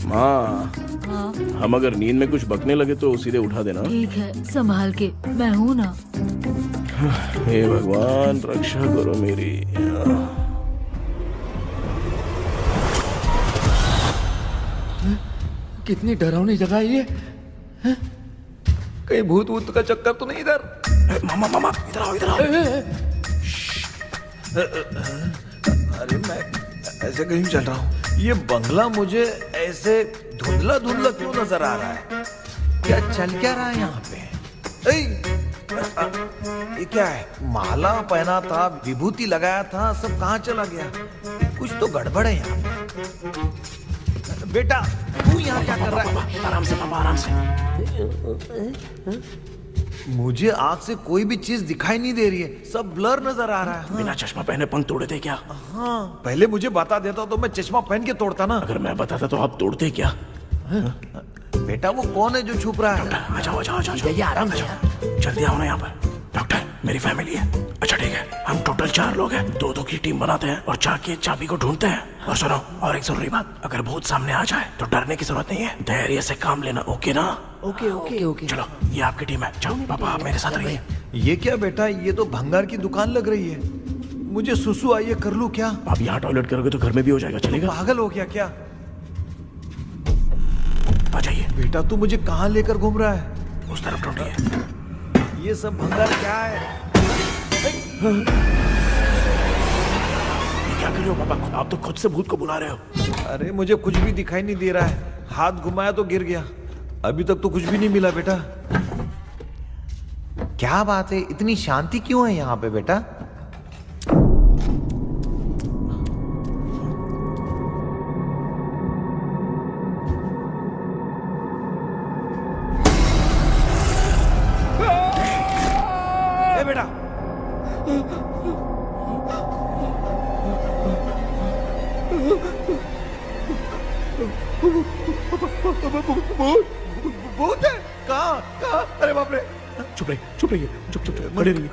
माँ, हम अगर नींद में कुछ बकने लगे तो सीधे उठा देना। ठीक है, संभाल के, मैं हूँ ना। हे भगवान रक्षा करो मेरी। कितनी डरावनी जगह है ये। कहीं भूत वूत का चक्कर तो नहीं इधर? मामा मामा इधर आओ, इधर आओ। अरे मैं ऐसे कहीं चल रहा हूँ। ये बंगला मुझे ऐसे धुंधला धुंधला क्यों नजर आ रहा है? क्या चल क्या रहा है यहाँ पे? ये क्या है? माला पहना था, विभूति लगाया था, सब कहाँ चला गया? कुछ तो गड़बड़ है यहाँ पे। बेटा तू यहाँ क्या कर रहा है? आराम से पापा, आराम से। मुझे आँख से कोई भी चीज दिखाई नहीं दे रही है, सब ब्लर नजर आ रहा है। बिना चश्मा पहने पंख तोड़े थे क्या? हाँ, पहले मुझे बता देता तो मैं चश्मा पहन के तोड़ता ना। अगर मैं बताता तो आप तोड़ते क्या? बेटा वो कौन है जो छुप रहा है? आ जाओ आ जाओ आ जाओ, ये आराम से जल्दी आओ ना यहाँ पर। डॉक्टर मेरी फैमिली है। अच्छा ठीक है, हम टोटल 4 लोग हैं, 2-2 की टीम बनाते हैं और जाके चाबी को ढूंढते हैं। और सुनो, और एक जरूरी बात, अगर भूत सामने आ जाए तो डरने की जरूरत नहीं है, धैर्य से काम लेना। ओके ना? Okay okay okay. चलो ये आपकी टीम है, जाओ पापा आप मेरे साथ रहिए। ये क्या बेटा, ये तो भंगार की दुकान लग रही है। मुझे सुसु आई है, कर लूं क्या? आप यहाँ टॉयलेट करोगे तो घर में भी हो जाएगा, चलेगा? पागल हो गया क्या? आ जाइए। बेटा तू मुझे कहाँ लेकर घूम रहा है? उस तरफ ढूंढिए। ये सब भंगार क्या है? ये क्या कर रहे हो पापा? आप तो खुद से भूत को बुला रहे हो। अरे मुझे कुछ भी दिखाई नहीं दे रहा है, हाथ घुमाया तो गिर गया। अभी तक तो कुछ भी नहीं मिला बेटा। क्या बात है, इतनी शांति क्यों है यहाँ पे बेटा? बेटा भूत है? कहाँ कहाँ? अरे बाप रे! चुप रहिए, चुप रहिए, चुप चुप चुप खड़े रहिए।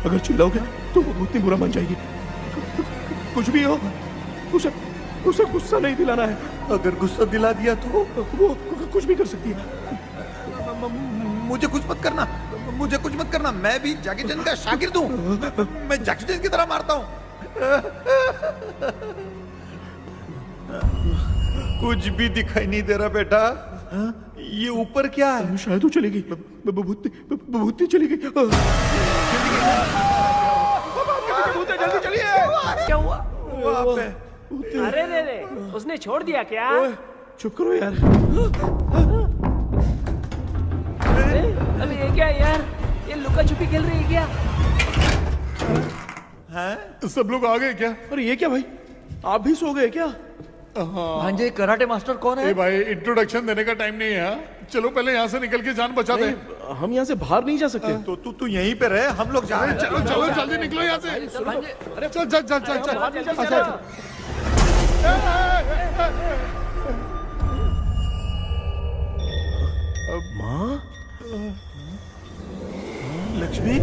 अगर चिल्लाओगे तो वो भूतनी बुरा मान जाएगी। कुछ भी हो, उसे गुस्सा नहीं दिलाना है। अगर गुस्सा दिला दिया तो वो कुछ भी कर सकती है। मुझे कुछ मत करना, मुझे कुछ मत करना। मैं भी जैकी चैन का शागिर्द हूँ, मैं जैकी चैन की तरह मारता हूँ। कुछ भी दिखाई नहीं दे रहा बेटा। ये ऊपर क्या है? शायद वो चली गई, भूतनी चली गई। जल्दी चलिए। क्या हुआ? वहाँ पे अरे रे, उसने छोड़ दिया क्या? चुप करो यार। अबे ये क्या यार, ये लुका छुपी खेल रही है क्या? हैं? सब लोग आ गए क्या? अरे ये क्या भाई, आप भी सो गए क्या? भांजे कराटे मास्टर कौन है? भाई इंट्रोडक्शन देने का टाइम नहीं है। चलो पहले यहाँ से निकल के जान बचाते हैं। हम यहाँ से बाहर नहीं जा सकते। तो तू यहीं पे रहे, हम लोग जा रहे हैं। चलो चलो जल्दी निकलो यहाँ से। अरे चल चल चल चल चल। माँ, लक्ष्मी,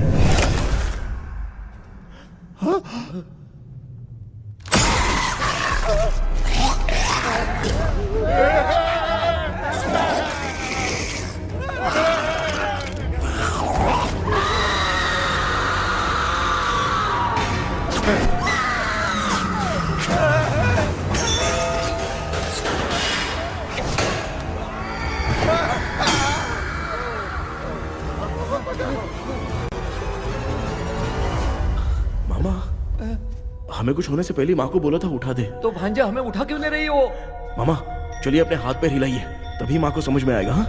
हमें कुछ होने से पहले माँ को बोला था उठा दे। तो भांजा हमें उठा क्यों नहीं रही हो? मामा चलिए अपने हाथ पैर हिलाइए, तभी माँ को समझ में आएगा। हाँ?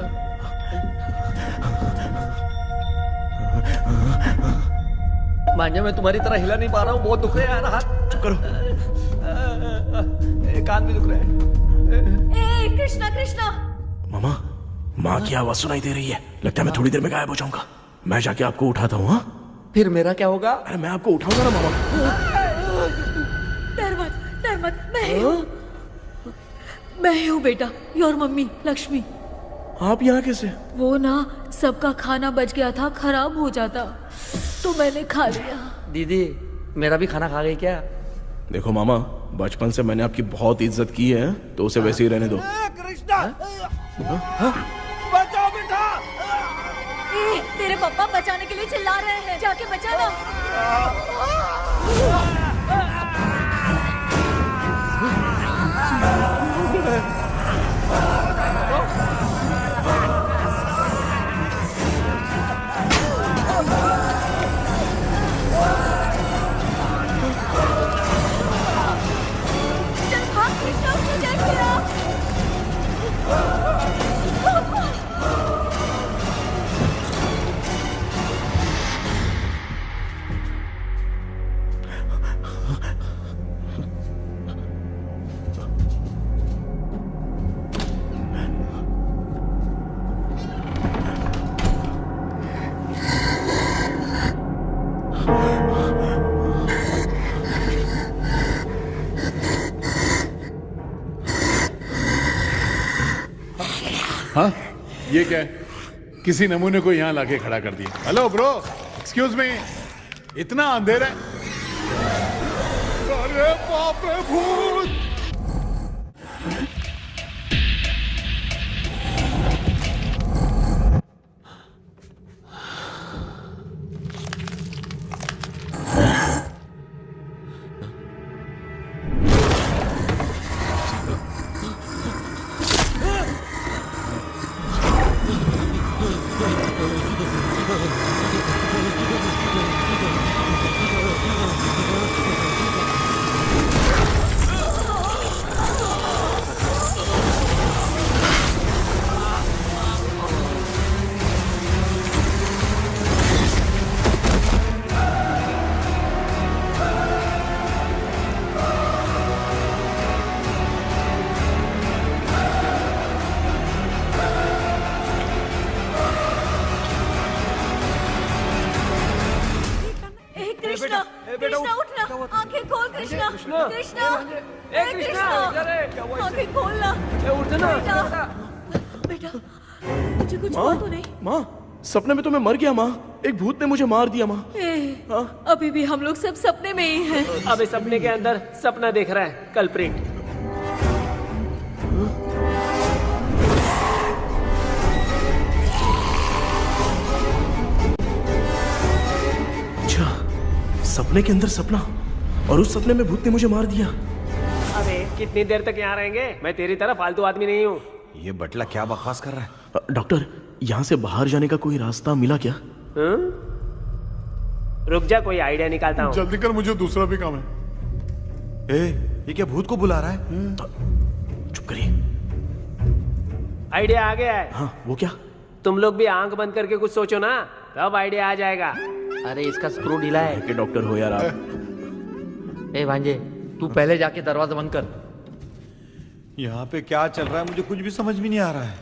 भांजा मैं तुम्हारी तरह हिला नहीं पा रहा हूँ, बहुत दुख रहा है यार हाथ। चुप करो। कान भी दुख रहा है। ए कृष्णा कृष्णा। मामा माँ की आवाज सुनाई दे रही है, लगता है मैं थोड़ी देर में गायब हो जाऊंगा। मैं जाके आपको उठाता हूँ। हाँ फिर मेरा क्या होगा? अरे मैं आपको उठाऊंगा ना मामा। डर मत, मैं हूँ बेटा, योर मम्मी लक्ष्मी। आप यहाँ कैसे? वो ना सबका खाना बच गया था, खराब हो जाता तो मैंने खा लिया। दीदी मेरा भी खाना खा गई क्या? देखो मामा, बचपन से मैंने आपकी बहुत इज्जत की है, तो उसे वैसे ही रहने दो। कृष्णा बचाओ बेटा। तेरे पापा बचाने के लिए चिल्ला रहे हैं, जाके बचाना। चल भाग कृष्णा, उसने देख लिया। हाँ ये क्या है? किसी नमूने को यहाँ लाके खड़ा कर दिया। हेलो ब्रो, एक्सक्यूज मी, इतना अंधेरा है? अरे बाप रे भूत! कृष्णा उठना, आंखें खोल कृष्णा, कृष्णा, आंखें खोलना। उठना बेटा, मुझे कुछ हुआ तो नहीं? माँ सपने में तो मैं मर गया माँ, एक भूत ने मुझे मार दिया माँ। अभी भी हम लोग सब सपने में ही हैं। अबे सपने के अंदर सपना देख रहा है कल्प्रिट। सपने के अंदर सपना, और उस सपने में भूत ने मुझे मार दिया। अबे कितनी देर तक यहाँ रहेंगे? मैं तेरी तरह फालतू आदमी नहीं हूँ। ये बटला क्या बकवास कर रहा है? डॉक्टर, यहाँ से बाहर जाने का कोई रास्ता मिला क्या? रुक जा, कोई आइडिया निकालता हूँ। जल्दी कर, मुझे दूसरा भी काम है। ये क्या भूत को बुला रहा है? चुप करिए। आइडिया आ गया है। हाँ, वो क्या? तुम लोग भी आंख बंद करके कुछ सोचो ना, तब आइडिया आ जाएगा। अरे इसका स्क्रू ढीला है। कि डॉक्टर हो यार आप। ए भांजे, तू पहले जाके दरवाजा बंद कर। यहाँ पे क्या चल रहा है मुझे कुछ भी समझ में नहीं आ रहा है।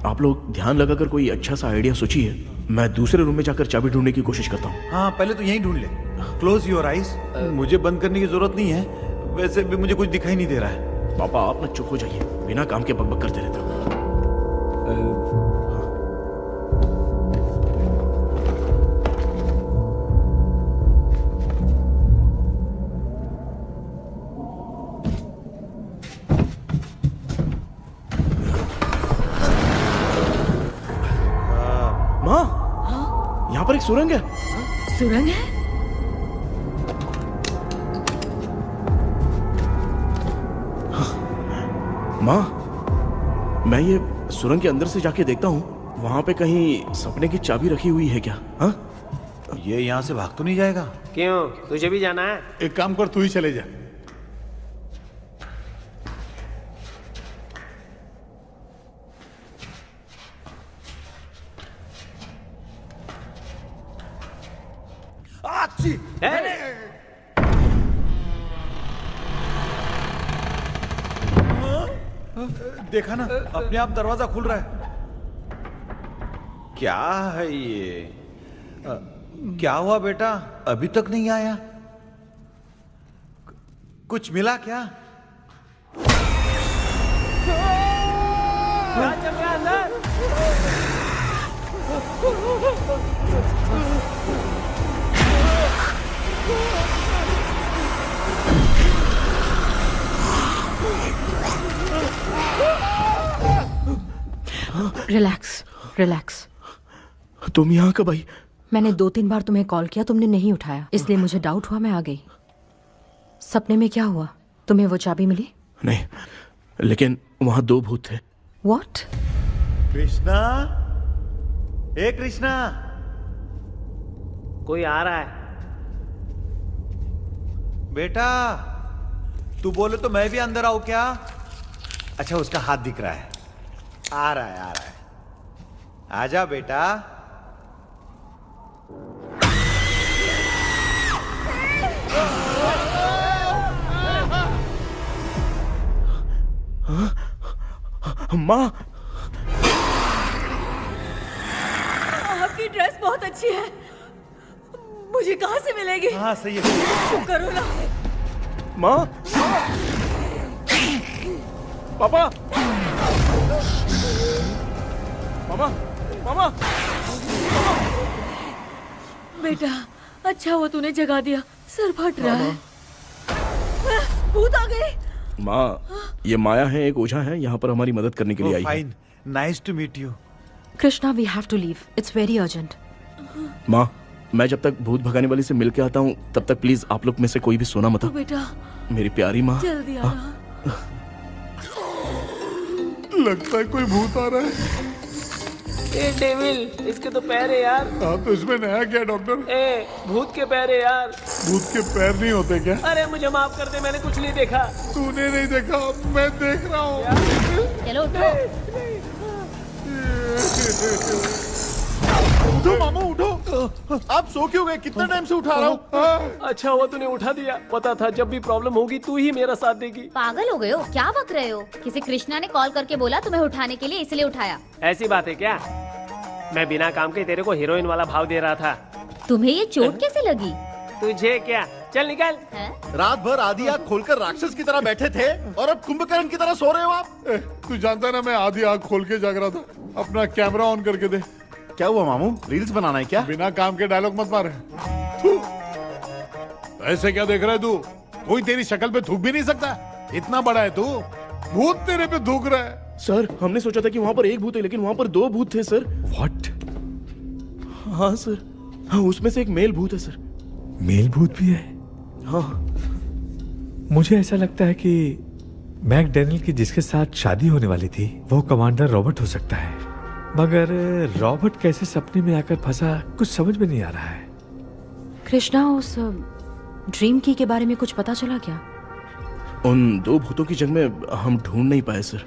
आप लोग ध्यान लगाकर कोई अच्छा सा आइडिया सोचिए, मैं दूसरे रूम में जाकर चाबी ढूंढने की कोशिश करता हूँ। हाँ पहले तो यहीं ढूंढ ले। Close your eyes. मुझे बंद करने की जरूरत नहीं है, वैसे भी मुझे कुछ दिखाई नहीं दे रहा है। पापा आप ना चुप हो जाइए, बिना काम के बकबक करते रहते हो। यहाँ पर एक सुरंग है। सुरंग है? माँ, मैं ये सुरंग के अंदर से जाके देखता हूँ, वहां पे कहीं सपने की चाबी रखी हुई है क्या? हाँ? ये यहाँ से भाग तो नहीं जाएगा? क्यों, तुझे भी जाना है? एक काम कर, तू ही चले जा। आची! देखा ना, अपने आप दरवाजा खुल रहा है। क्या है ये? क्या हुआ बेटा, अभी तक नहीं आया? कुछ मिला क्या? क्या चल रहा है अंदर? Relax relax. तुम यहाँ कब आई? मैंने 2-3 बार तुम्हें कॉल किया, तुमने नहीं उठाया, इसलिए मुझे डाउट हुआ, मैं आ गई। सपने में क्या हुआ? तुम्हें वो चाबी मिली? नहीं, लेकिन वहां 2 भूत थे। What? कृष्णा, ए कृष्णा, कोई आ रहा है। बेटा तू बोले तो मैं भी अंदर आऊं क्या? अच्छा, उसका हाथ दिख रहा है। आ रहा है, आ रहा है। आजा बेटा। माँ, आपकी ड्रेस बहुत अच्छी है, मुझे कहाँ से मिलेगी? हाँ सही है। चुप करो ना। माँ, पापा, मामा, मामा। बेटा अच्छा हुआ तूने जगा दिया, सर फट रहा है। भूत आ गए। माँ, ये माया है, एक ओझा है, यहाँ पर हमारी मदद करने के लिए आई है। Fine, nice to meet you. Krishna, we have to leave, it's very urgent. माँ, मैं जब तक भूत भगाने वाली से मिल के आता हूँ तब तक प्लीज आप लोग में से कोई भी सोना मत। बेटा मेरी प्यारी माँ, जल्दी आना। लगता है कोई भूत आ रहा है। ए डेविल, इसके तो पैर है यार। हाँ, तो इसमें नया क्या डॉक्टर? ए, भूत के पैर है यार। भूत के पैर नहीं होते क्या? अरे मुझे माफ कर दे, मैंने कुछ नहीं देखा। तूने नहीं देखा, मैं देख रहा हूँ। चलो उठो। उठो मामू, उठो। आप सो क्यों गए? कितना टाइम से उठा रहा हूँ। अच्छा हुआ तूने उठा दिया, पता था जब भी प्रॉब्लम होगी तू ही मेरा साथ देगी। पागल हो गए हो क्या? बक रहे हो? किसी कृष्णा ने कॉल करके बोला तुम्हें उठाने के लिए, इसलिए उठाया। ऐसी बात है क्या? मैं बिना काम के तेरे को हीरोइन वाला भाव दे रहा था। तुम्हें ये चोट कैसे लगी? तुझे क्या, चल निकल। रात भर आधी आँख खोलकर राक्षस की तरह बैठे थे और अब कुंभकर्ण की तरह सो रहे हो आप। तू जानता है ना, मैं आधी आँख खोल के जाग रहा था। अपना कैमरा ऑन करके दे। क्या हुआ मामू, रील्स बनाना है क्या? बिना काम के डायलॉग मत मार। ऐसे क्या देख रहा है तू? कोई तेरी शक्ल पे थूक भी नहीं सकता, इतना बड़ा है तू। भूत तेरे पे थूक रहा है। सर, हमने सोचा था कि वहाँ पर एक भूत है, लेकिन वहाँ पर 2 भूत थे सर। व्हाट? हाँ सर, हाँ, उसमें से एक मेल भूत है सर। मेल भूत भी है? हाँ। मुझे ऐसा लगता है कि मैकडैनियल की जिसके साथ शादी होने वाली थी वो कमांडर रॉबर्ट हो सकता है, मगर रॉबर्ट कैसे सपने में आकर फंसा कुछ समझ में नहीं आ रहा है। कृष्णा, उस ड्रीम की के बारे में कुछ पता चला क्या? उन 2 भूतों की जंग में हम ढूंढ नहीं पाए सर।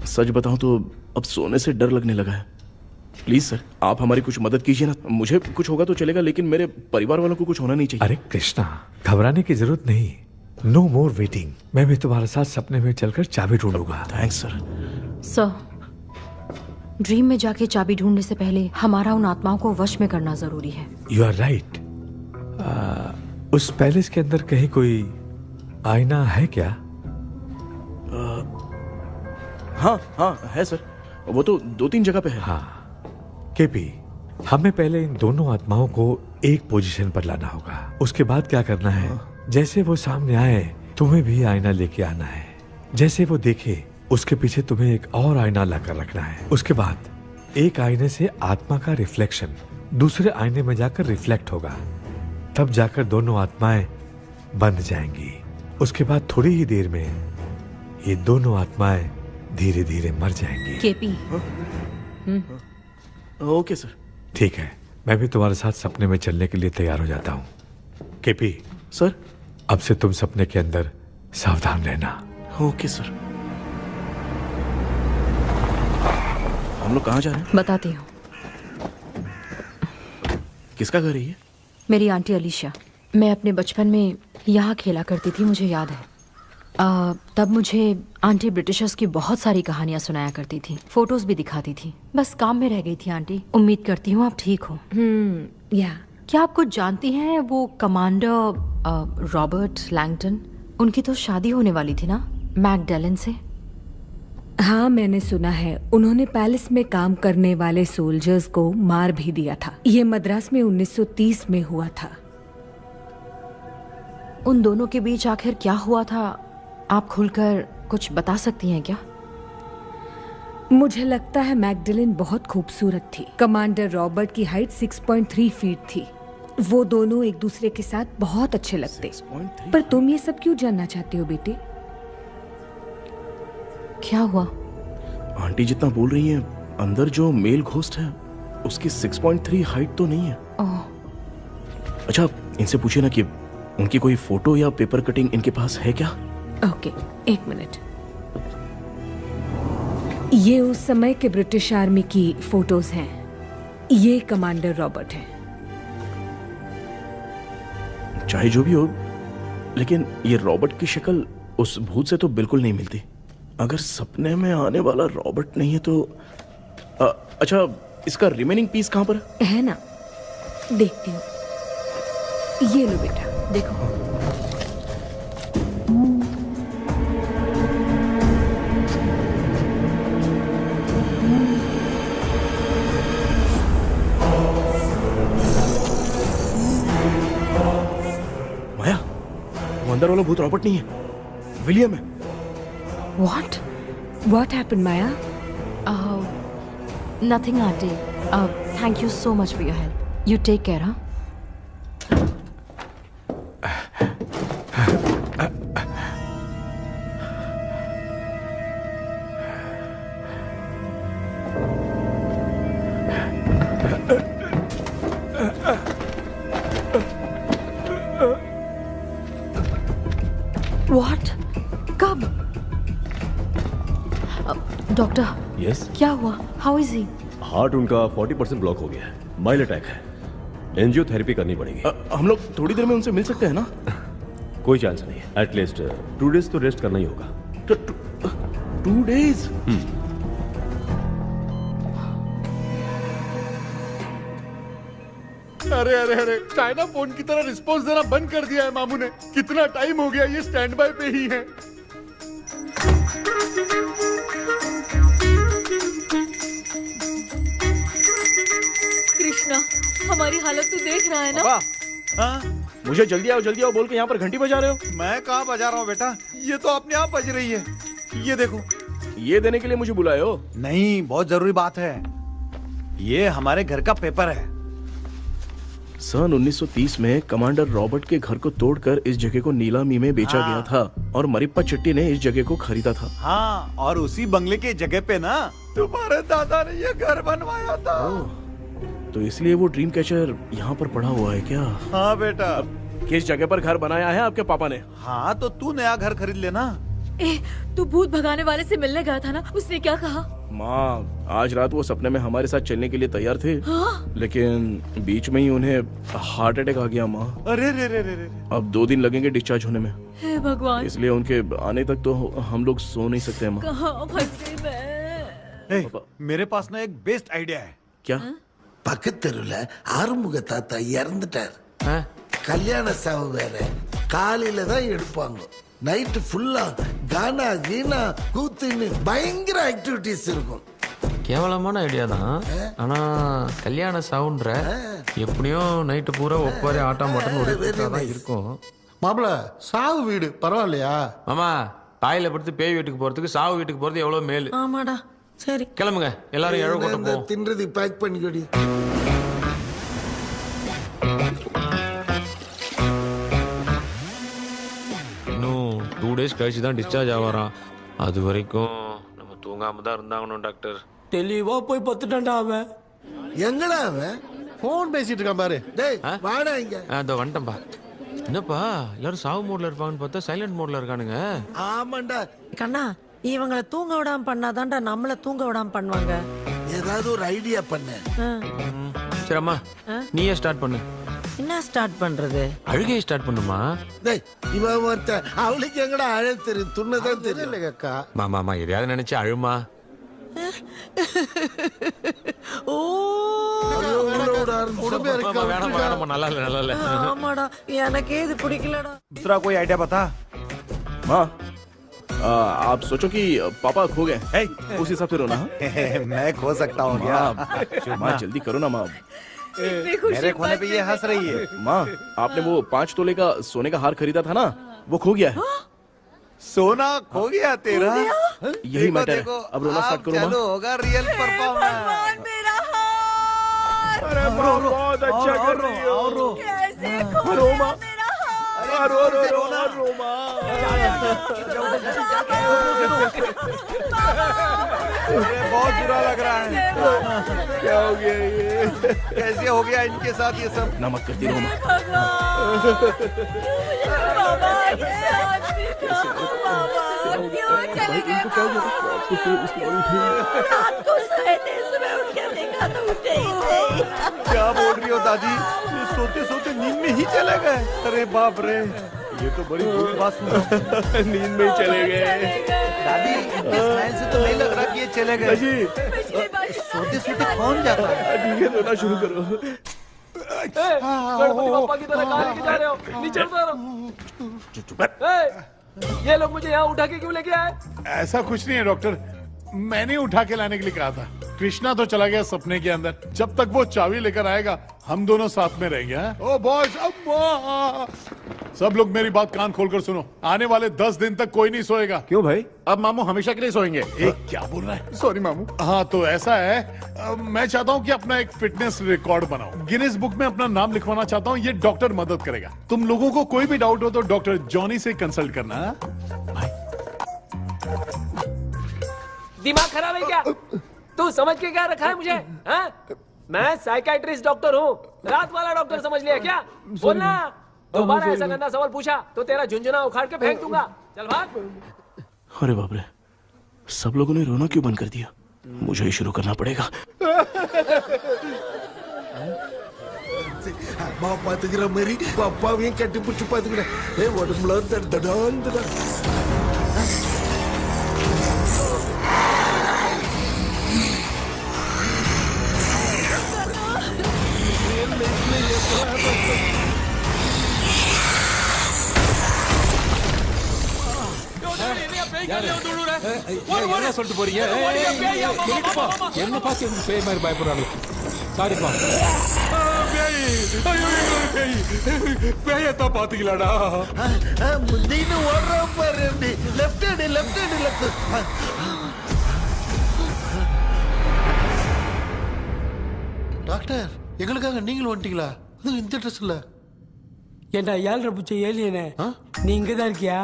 सच बताऊं तो अब सोने से डर लगने लगा है। प्लीज सर, आप हमारी कुछ मदद कीजिए ना। मुझे कुछ होगा तो चलेगा, लेकिन मेरे परिवार वालों को कुछ होना नहीं चाहिए। अरे कृष्णा, घबराने की जरूरत नहीं। No more waiting. मैं भी तुम्हारे साथ सपने में चलकर चाबी ढूंढूंगा। Thanks sir. सर, ड्रीम में जाके चाबी ढूंढने से पहले हमारा उन आत्माओं को वश में करना जरूरी है। You are right. उस पैलेस के अंदर कहीं कोई आईना है क्या? हाँ हाँ है सर, वो तो 2-3 जगह पे है। हाँ केपी, हमें पहले इन दोनों आत्माओं को एक पोजीशन पर लाना होगा। उसके बाद क्या करना है, जैसे वो सामने आए तुम्हें भी आईना लेके आना है। जैसे वो देखे उसके पीछे तुम्हें एक और आईना लाकर रखना है। उसके बाद एक आईने से आत्मा का रिफ्लेक्शन दूसरे आईने में जाकर रिफ्लेक्ट होगा, तब जाकर दोनों आत्माएं बंध जाएंगी। उसके बाद थोड़ी ही देर में ये दोनों आत्माएं धीरे धीरे मर जाएंगी। केपी। Okay sir. ठीक है, मैं भी तुम्हारे साथ सपने में चलने के लिए तैयार हो जाता हूँ। केपी सर, अब से तुम सपने के अंदर सावधान रहना। Okay sir. हम लोग कहाँ जा रहे हैं? बताती हूँ। किसका घर है ये? मेरी आंटी अलीशा। मैं अपने बचपन में यहाँ खेला करती थी, मुझे याद है। तब मुझे आंटी ब्रिटिशर्स की बहुत सारी कहानियाँ सुनाया करती थी, फोटोज भी दिखाती थी। बस काम में रह गई थी आंटी। उम्मीद करती हूँ आप ठीक हो। या क्या आप कुछ जानती हैं वो कमांडर रॉबर्ट लैंगटन? उनकी तो शादी होने वाली थी ना मैकडलेन से। हाँ, मैंने सुना है उन्होंने पैलेस में काम करने वाले सोल्जर्स को मार भी दिया था। ये मद्रास में 1930 में हुआ था। उन दोनों के बीच आखिर क्या हुआ था, आप खुलकर कुछ बता सकती हैं क्या? मुझे लगता है मैकडलेन बहुत खूबसूरत थी। कमांडर रॉबर्ट की हाइट 6.3 फीट थी। वो दोनों एक दूसरे के साथ बहुत अच्छे लगते। पर तुम ये सब क्यों जानना चाहते हो बेटे? क्या हुआ? आंटी जितना बोल रही है, अंदर जो मेल घोस्ट है उसकी 6.3 हाइट तो नहीं है। अच्छा, इनसे पूछिए ना कि उनकी कोई फोटो या पेपर कटिंग इनके पास है क्या? ओके, एक मिनट। ये उस समय के ब्रिटिश आर्मी की फोटोज हैं। ये कमांडर रॉबर्ट है। चाहे जो भी हो, लेकिन ये रॉबर्ट की शक्ल उस भूत से तो बिल्कुल नहीं मिलती। अगर सपने में आने वाला रॉबर्ट नहीं है तो अच्छा, इसका रिमेनिंग पीस कहां पर है? ना, देखती हूँ। ये लो बेटा, देखो। माया, वो अंदर वाला भूत रॉबर्ट नहीं है, विलियम है। What happened, Maya? Nothing, auntie. Thank you so much for your help. You take care, huh? What? कब? डॉक्टर, यस, क्या हुआ? How is he? हार्ट उनका 40% ब्लॉक हो गया है। माइल्ड अटैक है। एंजियोथेरेपी करनी पड़ेगी। हम लोग थोड़ी देर में उनसे मिल सकते हैं ना? कोई चांस नहीं है। एटलीस्ट 2 डेज तो रेस्ट करना ही होगा। 2 डेज? अरे अरे अरे, चाइना फोन की तरह रिस्पॉन्स देना बंद कर दिया है मामू ने। कितना टाइम हो गया, ये स्टैंड बाय पे ही है। कृष्णा, हमारी हालत तू देख रहा है ना? हाँ? मुझे जल्दी आओ बोल के यहाँ पर घंटी बजा रहे हो। मैं कहाँ बजा रहा हूँ बेटा, ये तो अपने आप बज रही है। ये देखो। ये देने के लिए मुझे बुलाए हो? नहीं, बहुत जरूरी बात है। ये हमारे घर का पेपर है। सन 1930 में कमांडर रॉबर्ट के घर को तोड़कर इस जगह को नीलामी में बेचा गया था और मरिप्पा चिट्टी ने इस जगह को खरीदा था। हाँ, और उसी बंगले की जगह पे ना तुम्हारे दादा ने ये घर बनवाया था। तो इसलिए वो ड्रीम कैचर यहाँ पर पड़ा हुआ है क्या? हाँ बेटा। किस जगह पर घर बनाया है आपके पापा ने? हाँ, तो तू नया घर खरीद लेना। तू भूत भगाने वाले से मिलने गया था ना, उसने क्या कहा? माँ, आज रात वो सपने में हमारे साथ चलने के लिए तैयार थे। हाँ? लेकिन बीच में ही उन्हें हार्ट अटैक आ गया माँ। अरे रे रे रे रे। अब 2 दिन लगेंगे डिस्चार्ज होने में। हे भगवान। इसलिए उनके आने तक तो हम लोग सो नहीं सकते माँ। कहाँ फंसे मैं? मेरे पास ना एक बेस्ट आइडिया है। क्या? பக்கத்தெருல ஆறுமுக தாத்தா இறந்துட்டார். கல்யாண சாவு வேற. காலையில தான் எடுப்பாங்க. நைட் ஃபுல்லா கானா கீனா கூத்துன்னு பயங்கர ஆக்டிவிட்டிஸ் இருக்கும். கேவலமான ஐடியா தான். ஆனா கல்யாண சவுண்ட்ற எப்படியும் நைட்டு பூரா ஒப்பாரி ஆட்டம் பாட்டம் தான் இருக்கும். மாப்ள, சாவு வீடு பரவாயில்லையா? மாமா, தாயில படுத்து பேய் வீட்டுக்கு போறதுக்கு சாவு வீட்டுக்கு போறது எவ்வளவு மேல். ஆமாடா. சரி, கிளம்புங்க, எல்லாரும் எழவு கொண்டு போ. தின்றதி பேக் பண்ணிக்கடி. இன்னும் 2 days கழிச்சு தான் டிஸ்சார்ஜ் ஆவாராம். அது வரைக்கும் நம்ம தூங்காம தான் இருந்தாங்கணும் டாக்டர். தெளிவா போய் பத்துட்டான்டா அவன். எங்கடா அவன்? போன் பேசிட்டு இருக்கான் பாரு. டேய் வாடா இங்க. அதோ வந்துட்டேன்பா. என்னப்பா எல்லாரும் சாவு மோட்ல இருப்பாங்கன்னு பார்த்தா சைலண்ட் மோட்ல இருக்கானுங்க. ஆமாண்டா கண்ணா, இவங்கள தூங்க விடாம பண்ணாதான்டா நம்மள தூங்க விடாம பண்ணுவாங்க. ஏதாவது ஒரு ஐடியா பண்ணு. சரி அம்மா, நீயே ஸ்டார்ட் பண்ணு. என்ன ஸ்டார்ட் பண்றது? அழுகையை ஸ்டார்ட் பண்ணுமா? டேய் இவன் ஒருத்த அவளுக்கு எங்கடா அழ தெரியும், துண்ணதான் தெரியல அக்கா. மாமா எதையாவது நினைச்சு அழுமா. ஓ வேணாமா, நல்லா இல்ல. ஆமாடா, எனக்கே இது பிடிக்கலடா. दूसरा कोई आइडिया बता। माँ आप सोचो कि पापा खो गए, उस हिसाब से रोना। मैं खो सकता हूँ क्या? माँ जल्दी करो ना माँ। मेरे खोने पे ये हंस रही है। माँ आपने वो 5 तोले का सोने का हार खरीदा था ना, वो खो गया है। सोना खो गया तेरा? यही मैटर है। अब रोना स्टार्ट करो माँ। चलो होगा रियल परफॉर्मेंस। मेरा हार। अरे बहुत अच्छा कर रही हो। कैसे रो माँ, रो माँ। बहुत बुरा लग रहा है। क्या हो गया ये? कैसे हो गया इनके साथ ये सब? नमक करती रहो माँ। इनको क्या हो क्या बोल रही हो दादी? ये सोते सोते नींद में ही चले गए? अरे बाप रे, ये तो बड़ी बुरी बात सुना। नींद में ही चले गए। दादी इनके स्माइल से तो नहीं लग रहा कि ये चले गए। सोते सोते कौन जाता है? ठीक है, रोना शुरू करो। गणपति बप्पा की तरह कहाँ लेके जा रहे हो? नीचे उतारो। ये लोग मुझे यहाँ उठा के क्यों लेके आए? ऐसा कुछ नहीं है डॉक्टर, मैंने उठा के लाने के लिए कहा था। कृष्णा तो चला गया सपने के अंदर, जब तक वो चाबी लेकर आएगा हम दोनों साथ में रहेंगे। ओ बॉयज, सब लोग मेरी बात कान खोलकर सुनो, आने वाले 10 दिन तक कोई नहीं सोएगा। क्यों भाई? अब मामू हमेशा के लिए सोएंगे। क्या बोल रहा है? सॉरी मामू। हाँ तो ऐसा है, मैं चाहता हूँ कि अपना एक फिटनेस रिकॉर्ड बनाओ, गिनीज बुक में अपना नाम लिखवाना चाहता हूँ। ये डॉक्टर मदद करेगा। तुम लोगों को कोई भी डाउट हो तो डॉक्टर जॉनी से कंसल्ट करना। दिमाग खराब है क्या? तू समझ के क्या रखा है मुझे? हाँ? मैं साइकाइट्रिस्ट डॉक्टर हूँ, रात वाला डॉक्टर समझ लिया क्या? बोलना, दोबारा ऐसा गंदा सवाल पूछा तो तेरा झुंझुना उखाड़ के फेंक दूंगा। चल भाग। अरे बाप रे, सब लोगों ने रोना क्यों बंद कर दिया? मुझे ही शुरू करना पड़ेगा। அம்மா பாத்துக்கிற மாதிரி அப்பாவையும் கட்டி பிடிச்சி பாத்துக்கிறேன். உடம்புல தடான். என்ன சொல்லிட்டு போறீங்க? என்ன பார்த்து பேய் மாதிரி பயப்படுறாங்க. சாரிப்பா. பேயத்தான் பாத்தீங்களாடா? முந்தின்னு ஓடுற பாரு. Left hand left. டாக்டர், எங்களுக்காக நீங்களும் வந்துட்டீங்களா? அது இந்த ட்ரெஸ்ல. ஏண்டா 7:30 புச்ச ஏலியனே, நீ இங்க தான் இருக்கியா?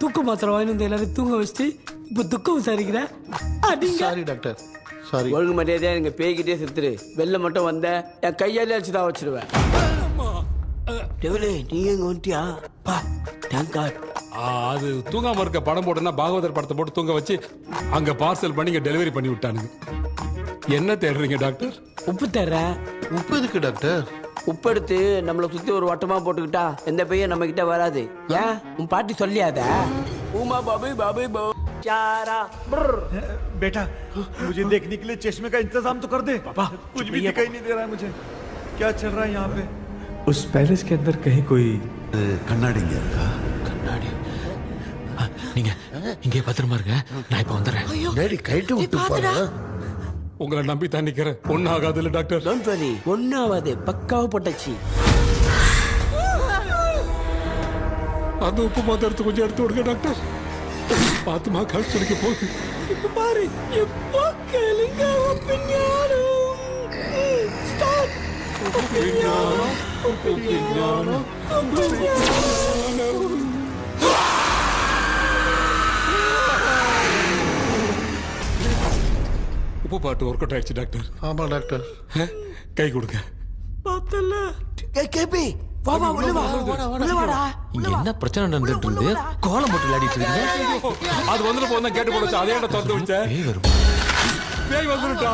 தூக்க மாத்திரை வாங்கி வந்து எல்லாரும் தூங்க வச்சுட்டு இப்ப துக்கம் விசாரிக்கிற. Sorry doctor, sorry. ஒழுங்கு மரியாதையா எங்க பேய்கிட்டே செத்துரு. வெளில மட்டும் வந்த என் கையாலே அடிச்சுதான் வச்சிருவேன். நீ எங்க வந்துட்டியா? Thank God. அது தூங்காம இருக்க படம் போட்டுனா பாகவதர் படத்தை போட்டு தூங்க வச்சு அங்க பார்சல் பண்ணி இங்க டெலிவரி பண்ணி விட்டானுங்க. என்ன தேடுறீங்க டாக்டர்? உப்பு தர்றேன். உப்பு எதுக்கு டாக்டர்? உப்பு எடுத்து நம்மளை சுத்தி ஒரு வட்டமா போட்டுக்கிட்டா எந்த பையன் நம்ம கிட்ட வராது. ஏன் உன் பாட்டி சொல்லியாத? உமா பாபு பாபு चारा। बेटा मुझे देखने के लिए चश्मे का इंतजाम तो कर दे। पापा कुछ भी दिखाई नहीं दे रहा है मुझे, क्या चल रहा है यहाँ पे? उस पैलेस के अंदर कहीं कोई கண்ணாடி இங்க இருக்கா? கண்ணாடி நீங்க இங்கே பத்திரமா இருங்க, நான் இப்ப வந்துடுறேன். டேடி கைட்டு விட்டு போற. உங்களை நம்பி தான் நிக்கிறேன். ஒன்னும் ஆகாது இல்ல டாக்டர்? டோன்ட் வரி, ஒன்னும் ஆகாது. பக்காவா போட்டாச்சு. அந்த உப்பு மாத்திரத்தை கொஞ்சம் எடுத்து விடுங்க டாக்டர். பாத்துமா கால் சொல்லிக்க போகுது. இப்ப பாரு, எப்போ கேளுங்க ஒப்பிஞானம். ஸ்டார்ட். ஒப்பிஞானம். உப்பு பாட்டு ஒர்க் அவுட் ஆயிடுச்சு டாக்டர். ஆமா டாக்டர். கை கொடுங்க. கேபி வா வா உள்ள வா உள்ள வாடா இங்க என்ன பிரச்சனை நடந்துட்டு இருக்கு? கோலம் போட்டு விளையாடிட்டு இருக்கீங்க. அது வந்துட்டு போனா கேட்டு போடுச்சு. அதே இடம் திறந்து வச்ச. பேய் வந்துட்டா.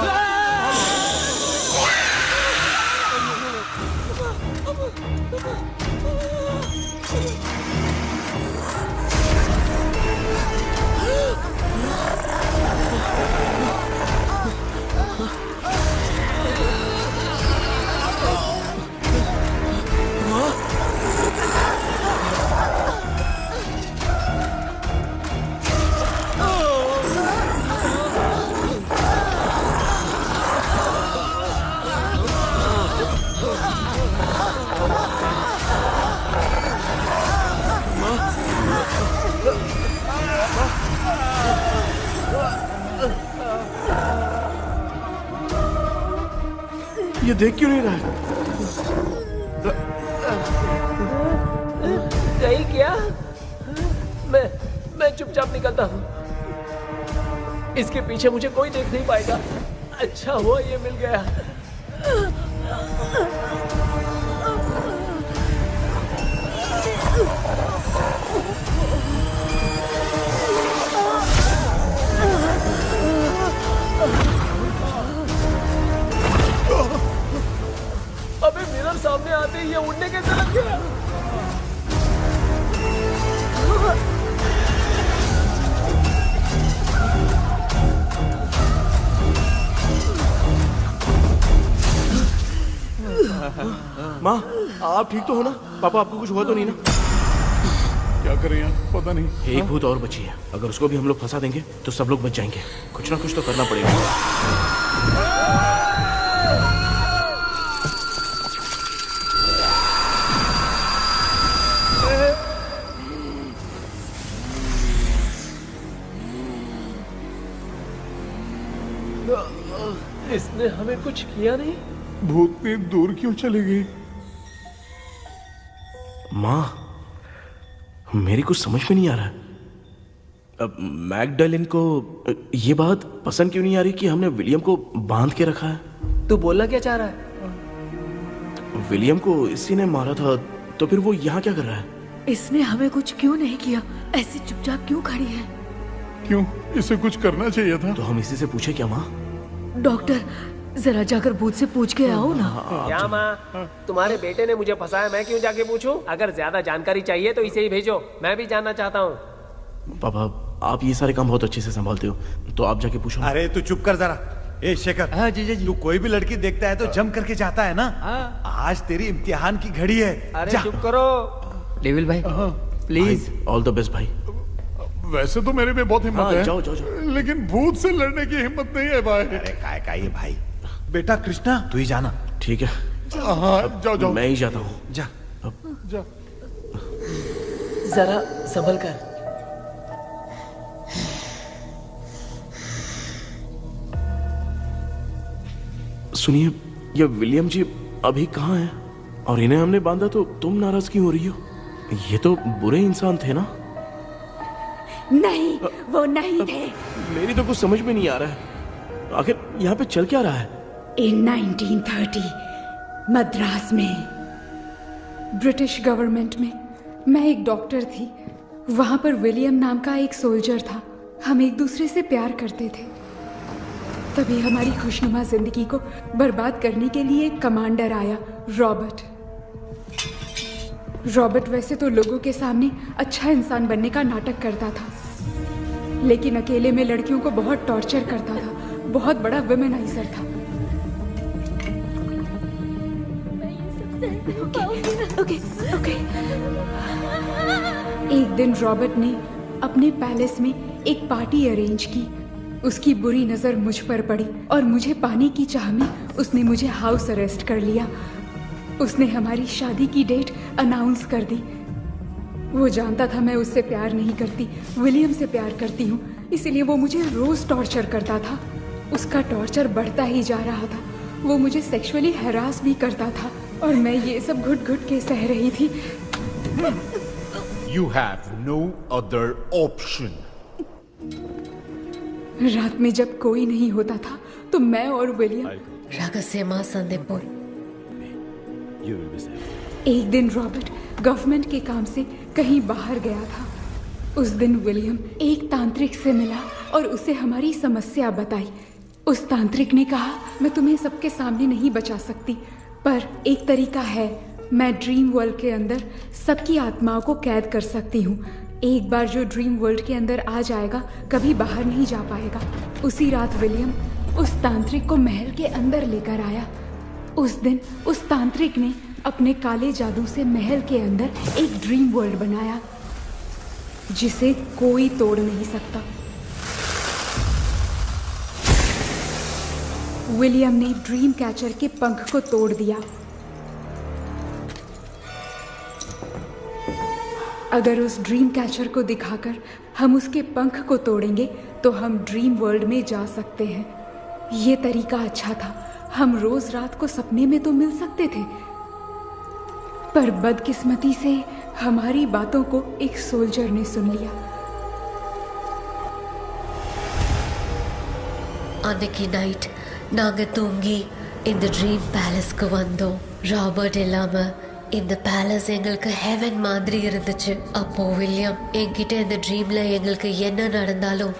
ये देख क्यों नहीं रहा है? नहीं क्या? मैं चुपचाप निकलता हूँ। इसके पीछे मुझे कोई देख नहीं पाएगा। अच्छा हुआ ये मिल गया। अबे मिरर सामने आते ही ये उड़ने कैसे लग गया? माँ, आप ठीक तो हो ना? पापा आपको कुछ हुआ तो नहीं ना? क्या करें यार, पता नहीं। एक भूत और बची है। अगर उसको भी हम लोग फंसा देंगे तो सब लोग बच जाएंगे। कुछ ना कुछ तो करना पड़ेगा। इसने हमें कुछ किया नहीं? भूतनी दूर क्यों चली गई? माँ, मेरी कुछ समझ में नहीं आ रहा है। अब मैगडालिन को ये बात पसंद क्यों नहीं आ रही कि हमने विलियम को बांध के रखा है? तू बोलना क्या चाह रहा है? विलियम को इसी ने मारा था, तो फिर वो यहाँ क्या कर रहा है? इसने हमें कुछ क्यों नहीं किया? ऐसे चुपचाप क्यों खड़ी है? क्यों? इसे कुछ करना चाहिए था। तो हम इसी से पूछे क्या माँ? डॉक्टर, जरा जाकर भूत से पूछ के आओ ना। क्या माँ, तुम्हारे बेटे ने मुझे फंसाया, मैं क्यों जाके पूछूं? अगर ज्यादा जानकारी चाहिए तो इसे ही भेजो, मैं भी जानना चाहता हूँ। पापा, आप ये सारे काम बहुत अच्छे से संभालते हो, तो आप जाके पूछो। अरे तू चुप कर जरा। ए शेखर, हाँ जी। तू कोई भी लड़की देखता है तो जम करके जाता है ना? आज तेरी इम्तिहान की घड़ी है। अरे चुप करो। लेविल भाई, प्लीज। ऑल द बेस्ट भाई। वैसे तो मेरे में बहुत हिम्मत है। जाओ। लेकिन भूत से लड़ने की हिम्मत नहीं है भाई। अरे काय ये भाई। बेटा कृष्णा, तू ही जाना। ठीक है। हाँ, जाओ। मैं ही जाता हूँ। जा। जरा संभल कर। सुनिए, ये विलियम जी अभी कहाँ हैं? और इन्हें हमने बांधा तो तुम नाराज क्यों हो रही हो? ये तो बुरे इंसान थे ना? नहीं, वो नहीं थे। मेरी तो कुछ समझ में नहीं आ रहा है। आखिर यहाँ पे चल क्या रहा है? In 1930 मद्रास में ब्रिटिश गवर्नमेंट में मैं एक डॉक्टर थी। वहां पर विलियम नाम का एक सोल्जर था। हम एक दूसरे से प्यार करते थे। तभी हमारी खुशनुमा जिंदगी को बर्बाद करने के लिए एक कमांडर आया, रॉबर्ट। रॉबर्ट वैसे तो लोगों के सामने अच्छा इंसान बनने का नाटक करता था, लेकिन अकेले में लड़कियों को बहुत टॉर्चर करता था। बहुत बड़ा वुमेनाइजर था। ओके। एक दिन रॉबर्ट ने अपने पैलेस में एक पार्टी अरेंज की। उसकी बुरी नजर मुझ पर पड़ी और मुझे पाने की चाह में उसने मुझे हाउस अरेस्ट कर लिया। उसने हमारी शादी की डेट अनाउंस कर दी। वो जानता था मैं उससे प्यार नहीं करती, विलियम से प्यार करती हूँ, इसलिए वो मुझे रोज टॉर्चर करता था। उसका टॉर्चर बढ़ता ही जा रहा था। वो मुझे सेक्सुअली हैरास भी करता था और मैं ये सब घुट घुट के सह रही थी। You have no other option. रात में जब कोई नहीं होता था तो मैं और William रहस्यमा संदेपुर You will be safe. एक दिन रॉबर्ट गवर्नमेंट के काम से कहीं बाहर गया था। उस दिन विलियम एक तांत्रिक से मिला और उसे हमारी समस्या बताई। उस तांत्रिक ने कहा, मैं तुम्हें सबके सामने नहीं बचा सकती, पर एक तरीका है। मैं ड्रीम वर्ल्ड के अंदर सबकी आत्माओं को कैद कर सकती हूँ। एक बार जो ड्रीम वर्ल्ड के अंदर आ जाएगा कभी बाहर नहीं जा पाएगा। उसी रात विलियम उस तांत्रिक को महल के अंदर लेकर आया। उस दिन उस तांत्रिक ने अपने काले जादू से महल के अंदर एक ड्रीम वर्ल्ड बनाया जिसे कोई तोड़ नहीं सकता। विलियम ने ड्रीम कैचर के पंख को तोड़ दिया। अगर उस ड्रीम कैचर को दिखाकर हम उसके पंख को तोड़ेंगे तो हम ड्रीम वर्ल्ड में जा सकते हैं। ये तरीका अच्छा था। हम रोज रात को सपने में तो मिल सकते थे, पर बदकिस्मती से हमारी बातों को एक सोल्जर ने सुन लिया। அன்னைக்கு நைட் நாங்க தூங்கி இந்த ட்ரீம் பேலஸ்க்கு வந்தோம். ராபர்ட் இல்லாம இந்த பேலஸ் எங்களுக்கு ஹெவன் மாதிரி இருந்துச்சு. அப்போ வில்லியம் என்கிட்ட இந்த ட்ரீம்ல எங்களுக்கு என்ன நடந்தாலும்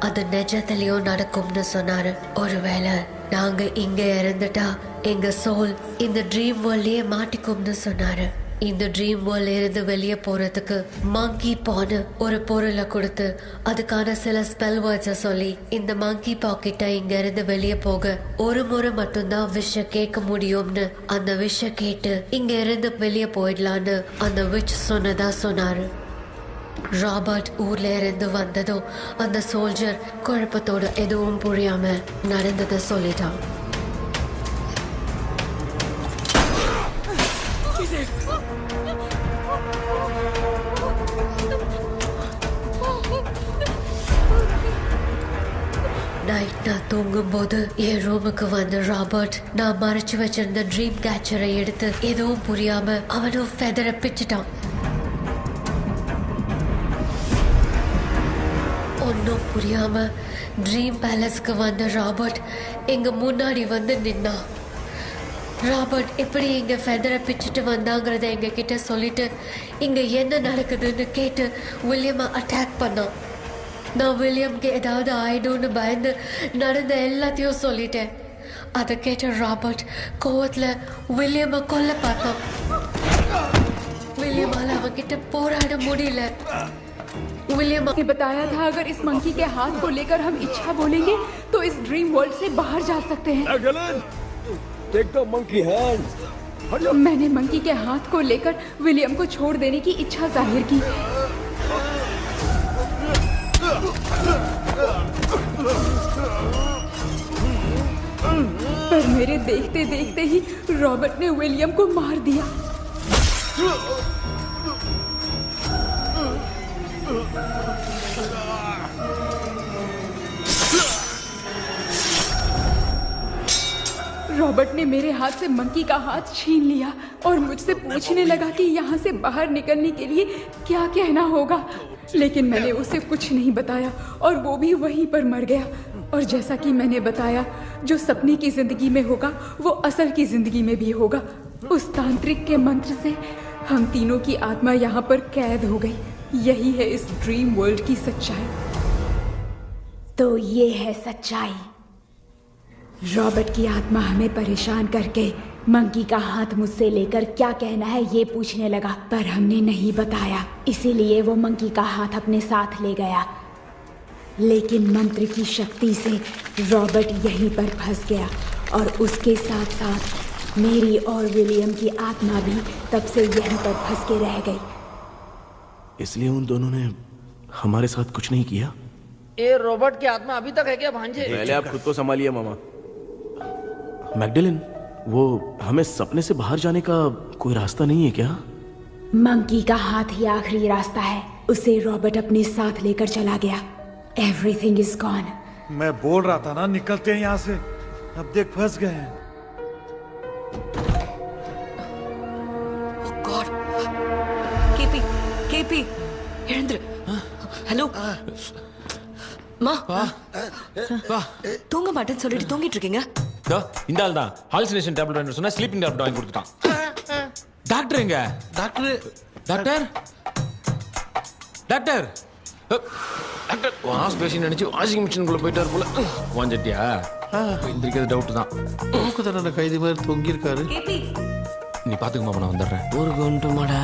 அது நிஜத்திலயும் நடக்கும்னு சொன்னாரு. ஒருவேளை நாங்க இங்க இறந்துட்டா எங்க சோல் இந்த ட்ரீம் வேர்ல்ட்லயே மாட்டிக்கும்னு சொன்னாரு. இந்த ட்ரீம் வேர்ல்ட்ல இருந்து வெளியே போறதுக்கு மங்கி பான்னு ஒரு பொருளை கொடுத்து அதுக்கான சில ஸ்பெல் வேர்ட்ஸை சொல்லி இந்த மங்கி பாக்கெட்டை இங்க இருந்து வெளியே போக ஒரு முறை மட்டும்தான் விஷ கேட்க முடியும்னு அந்த விஷ கேட்டு இங்க இருந்து வெளியே போயிடலான்னு அந்த விச் சொன்னதா சொன்னாரு. ராபர்ட் ஊர்ல இருந்து வந்ததும் அந்த சோல்ஜர் குழப்பத்தோட எதுவும் புரியாம நடந்ததை சொல்லிட்டான். நைட் நான் தூங்கும் போது என் ரூமுக்கு வந்த ராபர்ட் நான் மறைச்சு வச்சிருந்த ட்ரீம் கேச்சரை எடுத்து எதுவும் புரியாம அவனும் ஃபெதரை பிச்சுட்டான். ஒன்னும் புரியாம ட்ரீம் பேலஸ்க்கு வந்த ராபர்ட் எங்க முன்னாடி வந்து நின்னா. ராபர்ட் எப்படி எங்க ஃபெதரை பிச்சுட்டு வந்தாங்கிறத எங்க கிட்ட சொல்லிட்டு இங்க என்ன நடக்குதுன்னு கேட்டு வில்லியமை அட்டாக் பண்ணான். நான் வில்லியம்க்கு ஏதாவது ஆயிடும்னு பயந்து நடந்த எல்லாத்தையும் சொல்லிட்டேன். அதை கேட்ட ராபர்ட் கோவத்துல வில்லியமை கொல்ல பார்த்தான். வில்லியமால அவன்கிட்ட போராட முடியல. विलियम ने बताया था अगर इस मंकी के हाथ को लेकर हम इच्छा बोलेंगे तो इस ड्रीम वर्ल्ड से बाहर जा सकते हैं। Take the monkey hand. मैंने मंकी के हाथ को लेकर विलियम को छोड़ देने की इच्छा जाहिर की। पर मेरे देखते देखते ही रॉबर्ट ने विलियम को मार दिया। रॉबर्ट ने मेरे हाथ से मंकी का हाथ छीन लिया और मुझसे पूछने लगा कि यहाँ से बाहर निकलने के लिए क्या कहना होगा, लेकिन मैंने उसे कुछ नहीं बताया और वो भी वहीं पर मर गया। और जैसा कि मैंने बताया, जो सपने की जिंदगी में होगा वो असल की जिंदगी में भी होगा। उस तांत्रिक के मंत्र से हम तीनों की आत्मा यहाँ पर कैद हो गई। यही है इस ड्रीम वर्ल्ड की सच्चाई। तो ये है सच्चाई। रॉबर्ट की आत्मा हमें परेशान करके मंकी का हाथ मुझसे लेकर क्या कहना है ये पूछने लगा, पर हमने नहीं बताया, इसीलिए वो मंकी का हाथ अपने साथ ले गया। लेकिन मंत्र की शक्ति से रॉबर्ट यहीं पर फंस गया और उसके साथ साथ मेरी और विलियम की आत्मा भी तब से यहीं पर फंस के रह गई। इसलिए उन दोनों ने हमारे साथ कुछ नहीं किया। ये रॉबर्ट की आत्मा अभी तक है क्या भांजे? पहले आप खुद को संभालिए मामा। मैगडेलिन, वो हमें सपने से बाहर जाने का कोई रास्ता नहीं है क्या? मंकी का हाथ ही आखिरी रास्ता है। उसे रॉबर्ट अपने साथ लेकर चला गया। Everything is gone. मैं बोल रहा था ना, निकलते हैं यहाँ से। अब देख फंस गए हैं। God. கேபி எழுந்துரு. ஹலோ மா, தூங்க மாட்டேன்னு சொல்லிட்டு தூங்கிட்டு இருக்கீங்க. இந்த ஆள் தான் ஹாலுசினேஷன் டேப்லெட் வாங்கி சொன்னா ஸ்லீப்பிங் டேப்லெட் வாங்கி கொடுத்துட்டான். டாக்டர் எங்க? Doctor doctor doctor doctor wash basin நினைச்சு வாஷிங் மிஷினுக்குள்ள போயிட்டாரு போல. வாஞ்சிட்டியா? எந்திரிக்கிறது டவுட் தான். தூக்கு தண்டனை கைதி மாதிரி தொங்கி இருக்காரு. நீ பாத்துக்குமா, நான் வந்துடுறேன். ஊருக்கு வந்துட்டுமாடா?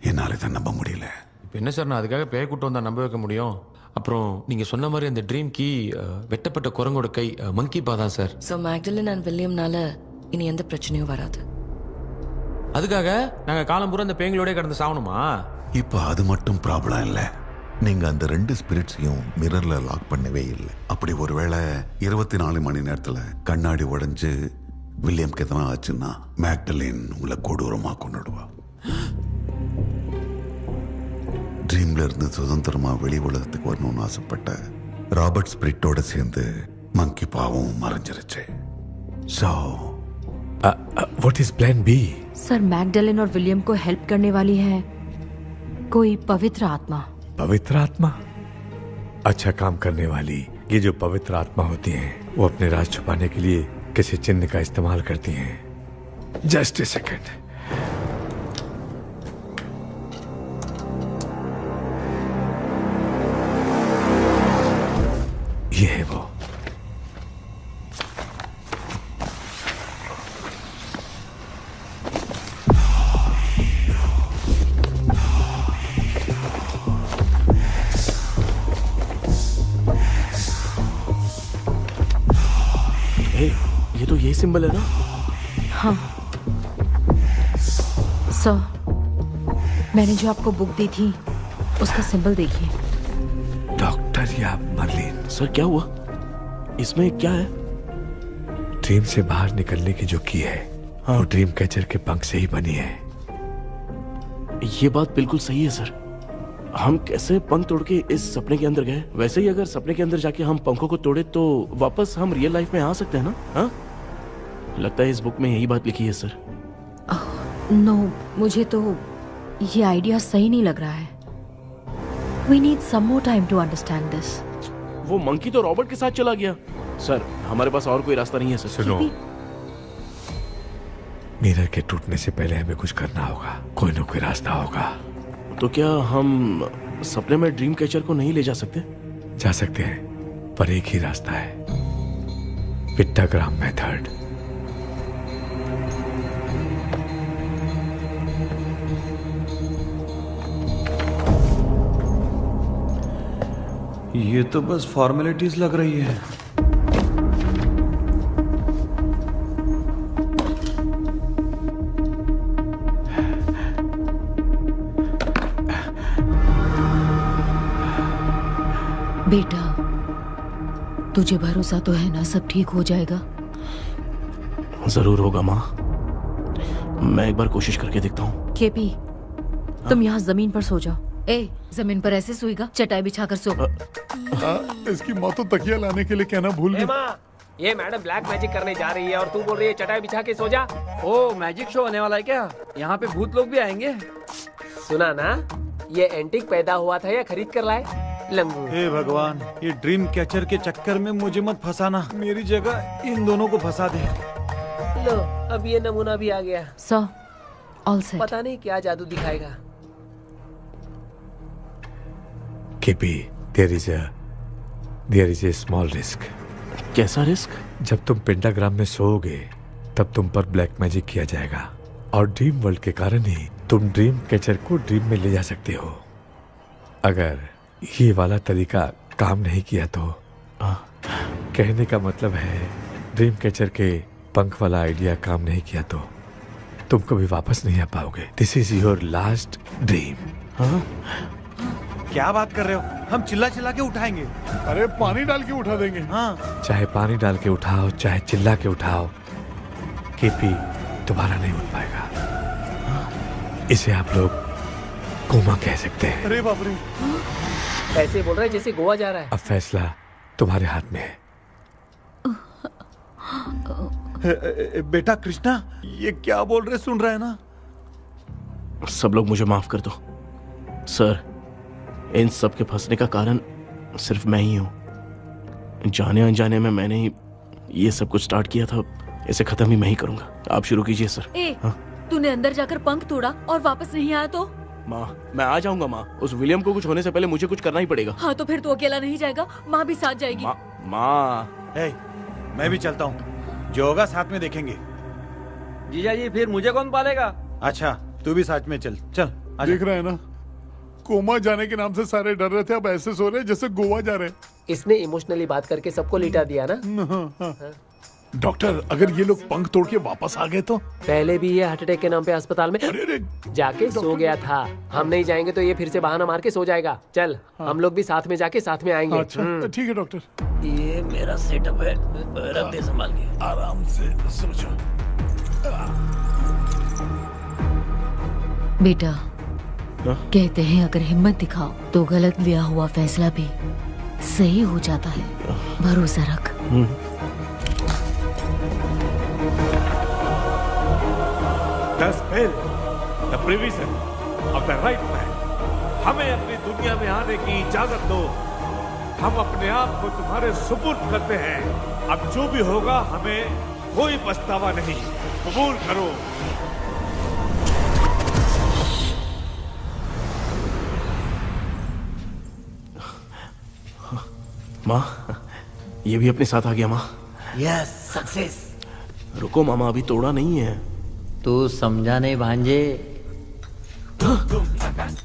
என்னால தான் நம்ப முடியல. இப்போ என்ன சார், நான் அதுக்காக பேய் கூட்டம் வந்தா நம்ப வைக்க முடியும்? அப்புறம் நீங்க சொன்ன மாதிரி அந்த ட்ரீம் கீ வெட்டப்பட்ட குரங்கோட கை மங்கி பா தான் சார். ஸோ மேக்டலின் அண்ட் வில்லியம்னால இனி எந்த பிரச்சனையும் வராது. அதுக்காக நாங்க காலம்பூரா அந்த பேங்களோட கடந்து சாவணுமா? இப்ப அது மட்டும் ப்ராப்ளம் இல்ல, நீங்க அந்த 2 ஸ்பிரிட்ஸையும் மிரர்ல லாக் பண்ணவே இல்லை. அப்படி ஒருவேளை 24 மணி நேரத்துல கண்ணாடி உடைஞ்சு வில்லியம்க்கு எதனா ஆச்சுன்னா மேக்டலின் உங்களை கொடூரமா கொண்டுடுவா. ட்ரீம்ல இருந்து சுதந்திரமா வெளி உலகத்துக்கு வரணும்னு ஆசைப்பட்ட ராபர்ட் ஸ்பிரிட்டோட சேர்ந்து மங்கி பாவம் மறைஞ்சிருச்சு. So, what is plan B? सर, मैगडलेन और विलियम को हेल्प करने वाली है कोई पवित्र आत्मा। पवित्र आत्मा? अच्छा काम करने वाली ये जो पवित्र आत्मा होती हैं, वो अपने राज छुपाने के लिए किसी चिन्ह का इस्तेमाल करती हैं। Just a second. ये है वो। ये तो यही सिंबल है ना? हाँ सर, मैंने जो आपको बुक दी थी उसका सिंबल देखिए। डॉक्टर या मर्लिन? सर क्या हुआ? इसमें क्या है? ड्रीम से बाहर निकलने की जो की है, वो ड्रीम कैचर के पंख से ही बनी है। ये बात बिल्कुल सही है सर। हम कैसे पंख तोड़ के इस सपने के अंदर गए? वैसे ही अगर सपने के अंदर जाके हम पंखों को तोड़े तो वापस हम रियल लाइफ में आ सकते हैं ना? हाँ, लगता है इस बुक में यही बात लिखी है सर। नो, मुझे तो ये आइडिया सही नहीं लग रहा है। We need some more time to understand this. वो मंकी तो रॉबर्ट के साथ चला गया। सर, हमारे पास और कोई रास्ता नहीं है सर। सुनो, मिरर के टूटने से पहले हमें कुछ करना होगा। कोई ना कोई रास्ता होगा। तो क्या हम सपने में ड्रीम कैचर को नहीं ले जा सकते? जा सकते हैं, पर एक ही रास्ता है, पिट्टाग्राम मेथड। ये तो बस फॉर्मेलिटीज लग रही है। बेटा, तुझे भरोसा तो है ना सब ठीक हो जाएगा? जरूर होगा माँ। मैं एक बार कोशिश करके देखता हूँ। केपी, तुम यहाँ जमीन पर सो जाओ। ए, जमीन पर ऐसे सोएगा? चटाई बिछाकर सो। इसकी माँ तो तकिया लाने के लिए कहना भूल गई। ये मैडम ब्लैक मैजिक करने जा रही है और तू बोल रही है चटाई बिछा के सो जा। ओ, मैजिक शो होने वाला है क्या? यहाँ पे भूत लोग भी आएंगे? सुना ना, ये एंटीक पैदा हुआ था या खरीद कर लाए? लंगू। हे भगवान, ये ड्रीम कैचर के चक्कर में मुझे मत फंसाना। मेरी जगह इन दोनों को फंसा दे। लो, अब ये नमूना भी आ गया। Sir, all set. पता नहीं क्या जादू दिखाएगा। KP, there is a small risk। कैसा रिस्क? जब तुम पेंटाग्राम में सोओगे तब तुम पर ब्लैक मैजिक किया जाएगा और ड्रीम वर्ल्ड के कारण ही तुम ड्रीम कैचर को ड्रीम में ले जा सकते हो। अगर ये वाला तरीका काम नहीं किया तो कहने का मतलब है, ड्रीम कैचर के पंख वाला आइडिया काम नहीं किया तो तुम कभी वापस नहीं आ पाओगे। This is your last dream. क्या बात कर रहे हो? हम चिल्ला चिल्ला के उठाएंगे। अरे पानी डाल के उठा देंगे। हाँ, चाहे पानी डाल के उठाओ, चाहे चिल्ला के उठाओ, केपी दोबारा नहीं उठ पाएगा। इसे आप लोग कोमा कह सकते हैं। अरे बाप रे, ऐसे बोल रहा है जैसे गोवा जा रहा है। अब फैसला तुम्हारे हाथ में है। बेटा कृष्णा, ये क्या बोल रहे, सुन रहा है ना? सब लोग मुझे माफ कर दो सर। इन सब के फंसने का कारण सिर्फ मैं ही हूं। जाने अनजाने में मैंने ही ये सब कुछ स्टार्ट किया था। इसे खत्म ही मैं ही करूंगा। आप शुरू कीजिए सर। ए, तूने अंदर जाकर पंख तोड़ा और वापस नहीं आया तो? माँ मैं आ जाऊंगा माँ, उस विलियम को कुछ होने से पहले मुझे कुछ करना ही पड़ेगा। हाँ तो फिर तू अकेला नहीं जाएगा, माँ भी साथ जाएगी। माँ मैं भी चलता हूँ, जो होगा साथ में देखेंगे। जीजा जी फिर मुझे कौन पालेगा? अच्छा तू भी साथ में चल। चल देख रहे हैं ना, कोमा जाने के नाम से सारे डर रहे थे, अब ऐसे सो रहे जैसे गोवा जा रहे। इसने इमोशनली बात करके सबको लिटा दिया ना। डॉक्टर अगर ये लोग पंख तोड़ के वापस आ गए तो? पहले भी ये हार्ट अटैक के नाम पे अस्पताल में जाके सो गया था। हम नहीं जाएंगे तो ये फिर से बहाना मार के सो जाएगा। चल हम लोग भी साथ में जाके साथ में आएंगे। अच्छा ठीक है डॉक्टर। ये मेरा सेटअप है, रख दे संभाल के। आराम से सोचो। बेटा कहते हैं अगर हिम्मत दिखाओ तो गलत लिया हुआ फैसला भी सही हो जाता है, भरोसा रख। The spell, the provision of the right man. हमें अपनी दुनिया में आने की इजाजत दो। हम अपने आप को तुम्हारे सुपुर्द करते हैं। अब जो भी होगा हमें कोई पछतावा नहीं। कबूल करो। माँ ये भी अपने साथ आ गया। माँ यस सक्सेस। रुको मामा, अभी तोड़ा नहीं है। तू समझा नहीं भांजे।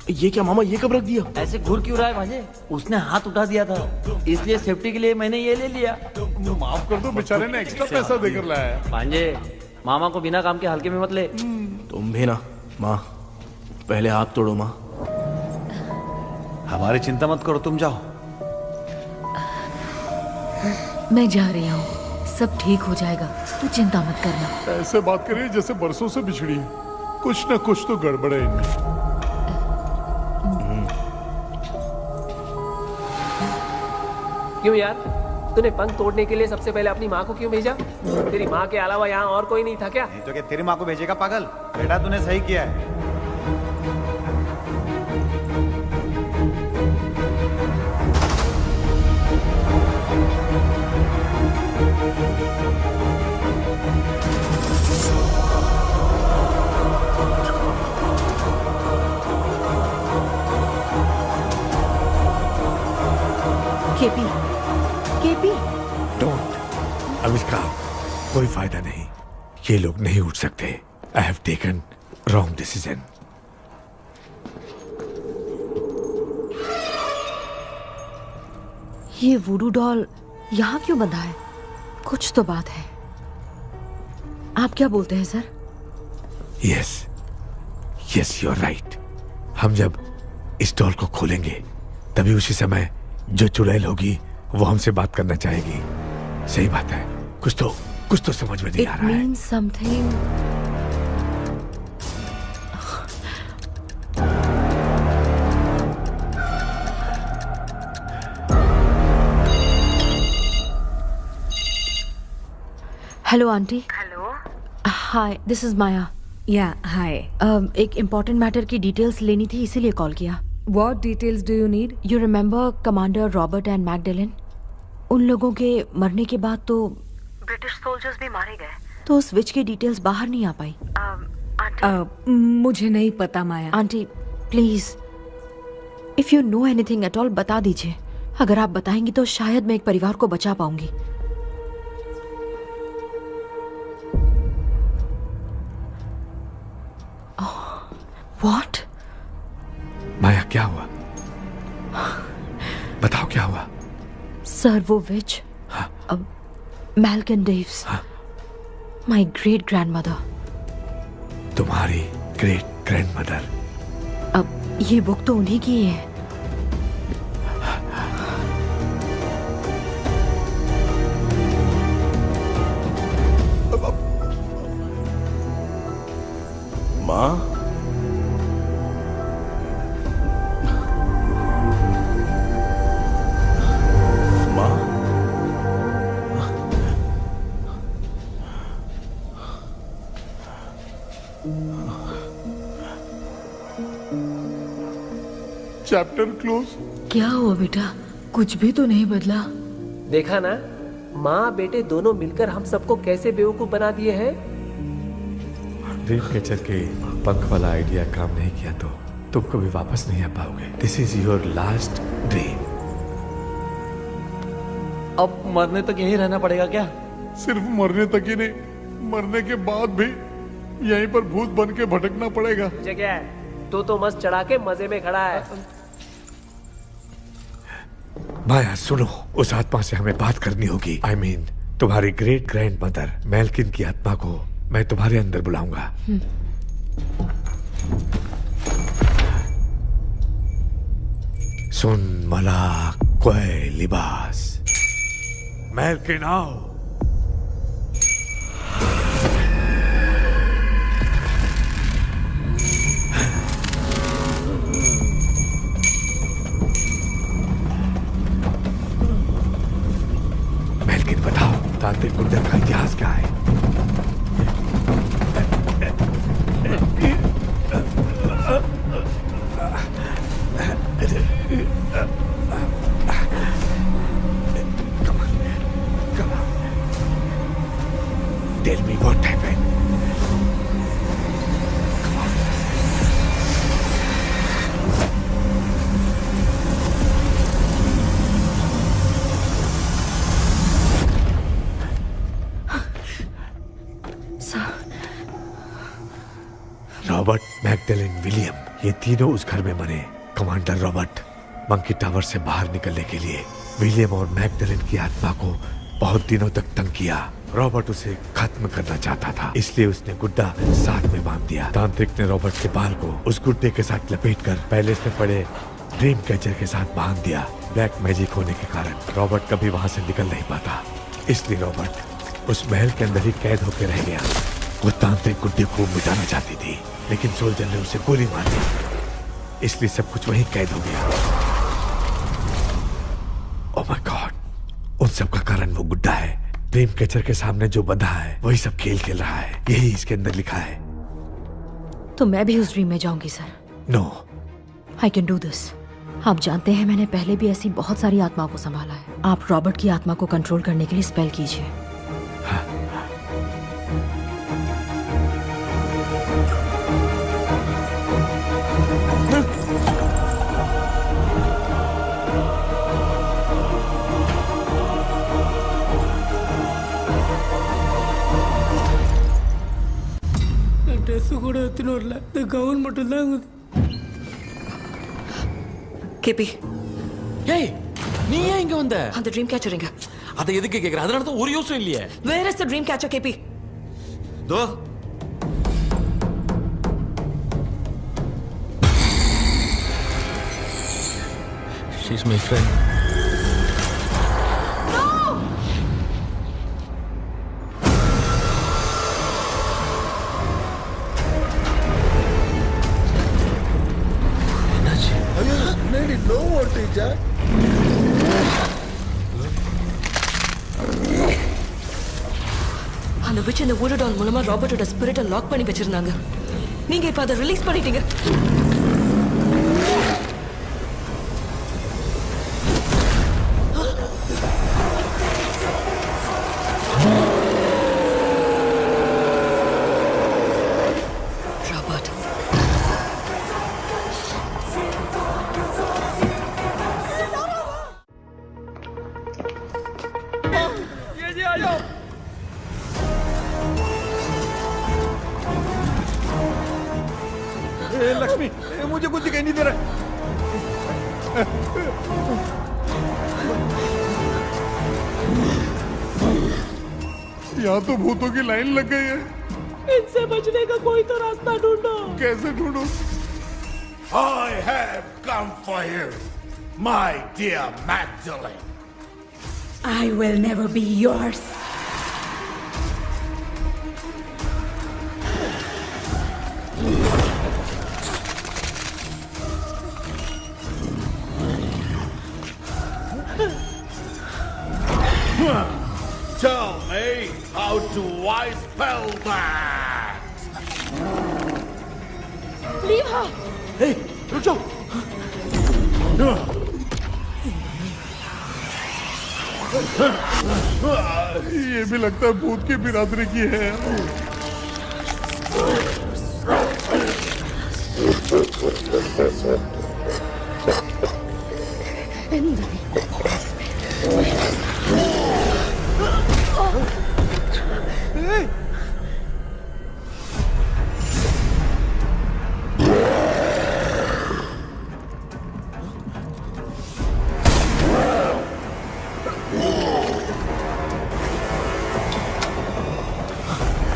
ये क्या मामा, ये कब रख दिया? ऐसे घूर क्यों रहा है भांजे? उसने हाथ उठा दिया था, इसलिए सेफ्टी के लिए मैंने ये ले लिया। माफ कर दो, बेचारे ने एक्स्ट्रा पैसा देकर लाया है। भांजे मामा को बिना काम के हल्के में मत ले। तुम भी ना माँ, पहले आप तोड़ो माँ। हमारी चिंता मत करो, तुम जाओ। मैं जा रही हूँ, सब ठीक हो जाएगा, तू चिंता मत करना। ऐसे बात करिए जैसे बरसों से बिछड़ी है। कुछ न कुछ तो गड़बड़ है इनमें। क्यों यार, तूने पंख तोड़ने के लिए सबसे पहले अपनी माँ को क्यों भेजा? तेरी माँ के अलावा यहाँ और कोई नहीं था क्या? नहीं तो क्या तेरी माँ को भेजेगा पागल? बेटा तूने सही किया है। KP, KP. डोंट, आविष्कार, कोई फायदा नहीं। ये लोग नहीं उठ सकते। I have taken wrong decision. ये वुडू डॉल यहाँ क्यों बंधा है? कुछ तो बात है। आप क्या बोलते हैं sir? Yes yes you are right. हम जब इस डॉल को खोलेंगे तभी उसी समय जो चुड़ैल होगी वो हमसे बात करना चाहेगी। सही बात है। कुछ तो समझ में नहीं आ रहा है। It means something. Hello aunty. Hello. Hi, this is Maya. Yeah hi. एक इम्पोर्टेंट मैटर की डिटेल्स लेनी थी, इसीलिए कॉल किया। What details do you need? You remember commander Robert and Magdalene? उन लोगों के मरने के बाद तो ब्रिटिश सोल्जर्स भी मारे गए। तो उस विच की डिटेल्स बाहर नहीं आ पाई। मुझे नहीं पता Maya. Aunty please, if you know anything at all बता दीजिए। अगर आप बताएंगी तो शायद मैं एक परिवार को बचा पाऊंगी। What? माया क्या हुआ? बताओ क्या हुआ? सर वो विच मैल्कन डेव्स, माय ग्रेट ग्रैंडमदर। तुम्हारी ग्रेट ग्रैंडमदर? अब ये बुक तो उन्हीं की है। माँ, चैप्टर क्लोज। क्या हुआ बेटा, कुछ भी तो नहीं बदला? देखा ना, माँ बेटे दोनों मिलकर हम सबको कैसे बेवकूफ बना दिए हैं। ड्रीम कैचर के पंख वाला आइडिया काम नहीं किया तो तुम कभी वापस नहीं आ पाओगे। This is your last dream. अब मरने तक यहीं रहना पड़ेगा क्या? सिर्फ मरने तक ही नहीं, मरने के बाद भी यहीं पर भूत बन के भटकना पड़ेगा। जगह है तो मस्त चढ़ा के मजे में खड़ा है। माया सुनो, उस आत्मा से हमें बात करनी होगी। I mean, तुम्हारी ग्रेट ग्रैंड मदर मेल्किन की आत्मा को मैं तुम्हारे अंदर बुलाऊंगा। सुन मला कोई लिबास, मेल्किन आओ। मेल्किन बताओ, तांत्रिक गुंडा का इतिहास क्या है? Tell me what happened. Robert, Magdalene, William, ये तीनों उस घर में मरे। कमांडर रॉबर्ट मंकी टावर से बाहर निकलने के लिए विलियम और मैगडेलिन की आत्मा को बहुत दिनों तक तंग किया। रॉबर्ट उसे खत्म करना चाहता था, इसलिए उसने गुड्डा साथ में बांध दिया। तांत्रिक ने रॉबर्ट के बाल को उस गुड्डे के साथ लपेटकर पैलेस में पड़े ड्रीम कैचर के साथ बांध दिया। ब्लैक मैजिक होने के कारण रॉबर्ट कभी वहां से निकल नहीं पाता, इसलिए रॉबर्ट उस महल के अंदर ही कैद होकर रह गया। वो तांत्रिक गुड्डे को मिटाना चाहती थी, लेकिन सोल्जर ने उसे गोली मार दी, इसलिए सब कुछ वहीं कैद हो गया। ओह माय गॉड, उन सब का कारण वो गुड्डा है। ड्रीम कैचर के सामने जो बंधा है वही सब खेल खेल रहा है, यही इसके अंदर लिखा है। तो मैं भी उस ड्रीम में जाऊंगी sir? No, I can do this. आप जानते हैं मैंने पहले भी ऐसी बहुत सारी आत्माओं को संभाला है। आप रॉबर्ट की आत्मा को कंट्रोल करने के लिए स्पेल कीजिए। ட்ரெஸ் கூட எத்தனை வரல, இந்த கவுன் மட்டும் தான். கேபி, ஏய் நீ ஏன் இங்க வந்த? அந்த ட்ரீம் கேச்சர் எங்க? அதை எதுக்கு கேக்குற? அதனால தான் ஒரு யூஸும் இல்லையே. Where is the dream catcher கேபி? Though she is my friend. No more, teacher. அந்த விச் இந்த வுட் டால் மூலமா ராபர்ட்டோட ஸ்பிரிட்டை லாக் பண்ணி வச்சிருந்தாங்க. நீங்க இப்ப அதை ரிலீஸ் பண்ணிட்டீங்க. लक्ष्मी, मुझे कुछ दिखाई नहीं दे रहा। यहाँ तो भूतों की लाइन लग गई है। इनसे बचने का कोई तो रास्ता ढूंढो। कैसे ढूंढो? I have come for you, my dear Magdalene. I will never be yours. Tell me how do I spell that? Leave her. Hey, रुक जाओ. ये भी लगता है भूत की बिरादरी की है।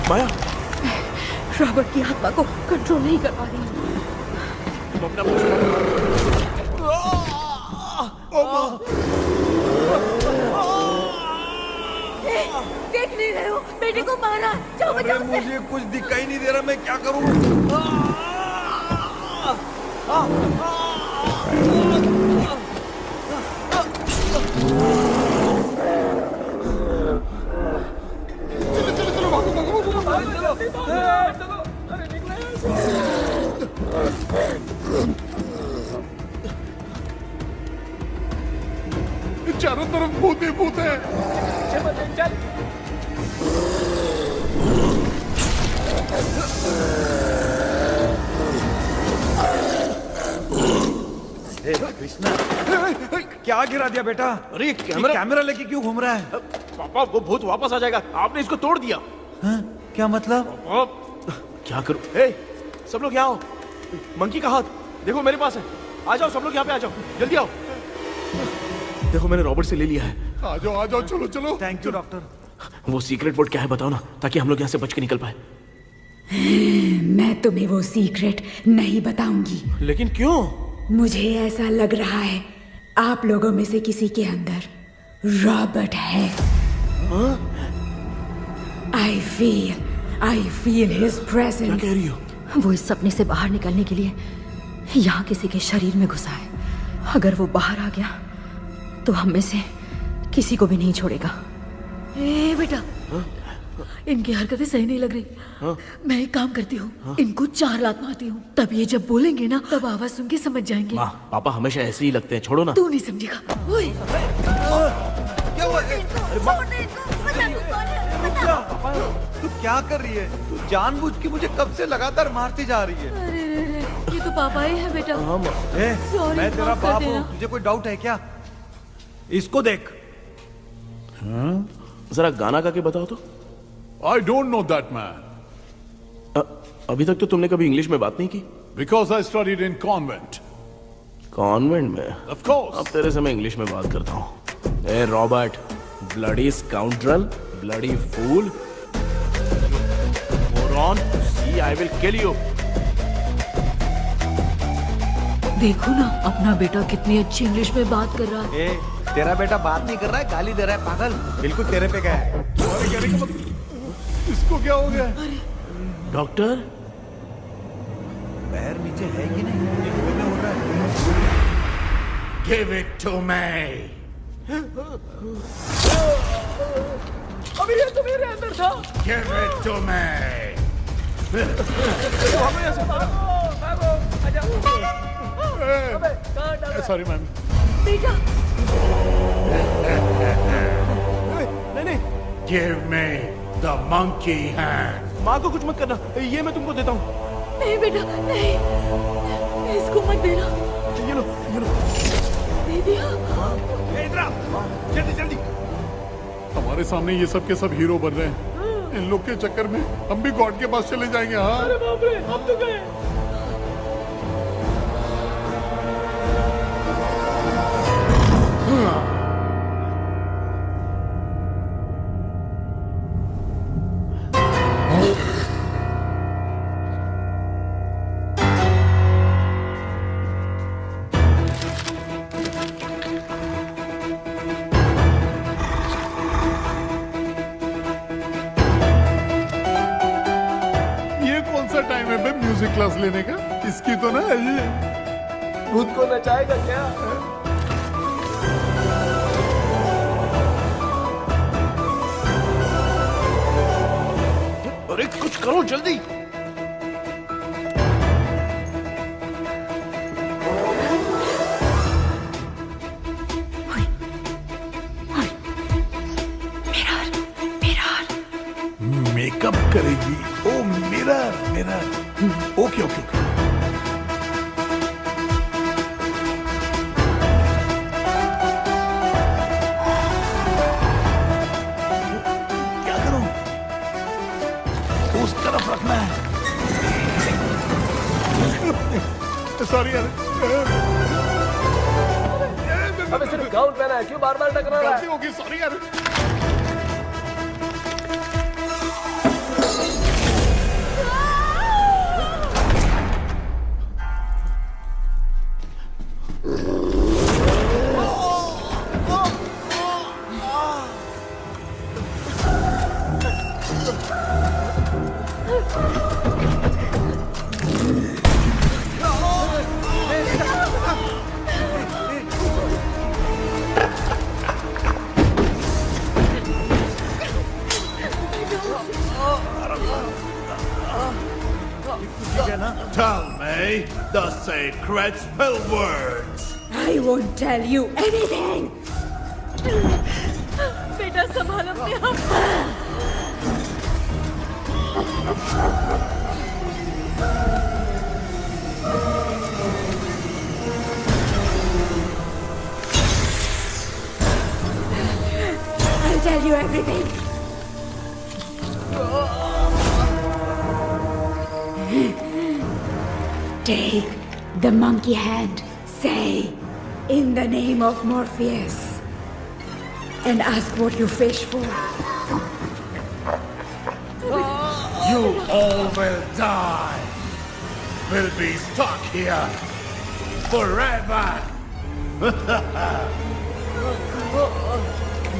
माया, रॉबर्ट की आत्मा को कंट्रोल नहीं कर पा रही हूँ। देख नहीं रहे हो, बेटे को मारा। जाओ बचाओ उसे। मुझे कुछ दिखाई नहीं दे रहा, मैं क्या करूं? चारों तरफ भूत ही भूत है। कृष्णा, क्या गिरा दिया बेटा? अरे कैमरा लेके क्यों घूम रहा है? पापा, वो भूत वापस आ जाएगा। आपने इसको तोड़ दिया। क्या मतलब? क्या करूं? ए, सब लोग यहाँ आओ। मंकी का हाथ देखो मेरे पास है। आ जाओ सब लोग, यहाँ पे आ जाओ, जल्दी आओ। देखो मैंने रॉबर्ट से ले लिया है। आ जाओ, चलो चलो। Thank you doctor. वो सीक्रेट वर्ड क्या है बताओ ना, ताकि हम लोग यहाँ से बच के निकल पाए। मैं तुम्हें वो सीक्रेट नहीं बताऊंगी। लेकिन क्यों? मुझे ऐसा लग रहा है आप लोगों में से किसी के अंदर रॉबर्ट है। I feel his presence। क्या कह रही हो? वो इस सपने से बाहर निकलने के लिए यहाँ किसी के शरीर में घुसा है। अगर वो बाहर आ गया तो हम में से किसी को भी नहीं छोड़ेगा। ए बेटा, इनकी हरकतें सही नहीं लग रही। मैं एक काम करती हूँ, इनको 4 लात मारती हूँ, तब ये जब बोलेंगे ना तब आवाज सुन के समझ जाएंगे। पापा हमेशा ऐसे ही लगते हैं, छोड़ो ना। तू नहीं समझेगा। ओए, तू क्या कर रही है? तू जानबूझ के मुझे कब से लगातार मारती जा रही है। अरे ये तो पापा ही है बेटा। मैं तेरा बाप हूँ, तुझे कोई डाउट है क्या? इसको देख। जरा गाना गा के बताओ तो। I don't know that man. अभी तक तो तुमने कभी इंग्लिश में बात नहीं की। Because I studied in convent. Convent में? Of course. अब तेरे से मैं इंग्लिश में बात करता हूँ। Hey Robert, bloody scoundrel, bloody fool, moron, see I will kill you. देखो ना, अपना बेटा कितनी अच्छी इंग्लिश में बात कर रहा है। तेरा बेटा बात नहीं कर रहा है, गाली दे रहा है। पागल, बिल्कुल तेरे पे क्या है? इसको क्या हो गया? डॉक्टर, पैर नीचे है कि नहीं? ये क्यों हो रहा है? Give it to me. अभी ये तो मेरे अंदर था। Give it to me. Sorry, ma'am. बेटा, नहीं। Give me the monkey hand. माँ को कुछ मत करना, ये मैं तुमको देता हूँ। नहीं बेटा, नहीं, इसको मत देना। ये लो। दे दिया। जल्दी। हमारे सामने ये सब के सब हीरो बन रहे हैं। इन लोग के चक्कर में हम भी गॉड के पास चले जाएंगे। हाँ। अरे बाप रे, हम तो गए। म्यूजिक क्लास लेने का? इसकी तो ना भूत को नचाएगा क्या? अरे कुछ करो जल्दी। मेकअप करेगी। ओ मेरा mirror mirror okay okay okay क्या करूं? उस तरफ रखना है। सॉरी यार। अबे सिर्फ गाउन पहना है, क्यों बार बार टकरा रहा है? गलती होगी, सॉरी यार। Tell me the sacred spell words. I won't tell you anything. बेटा संभाल अपने आप। I'll tell you everything. Take the monkey hand. Say, in the name of Morpheus, and ask what you fish for. You all will die. Will be stuck here forever.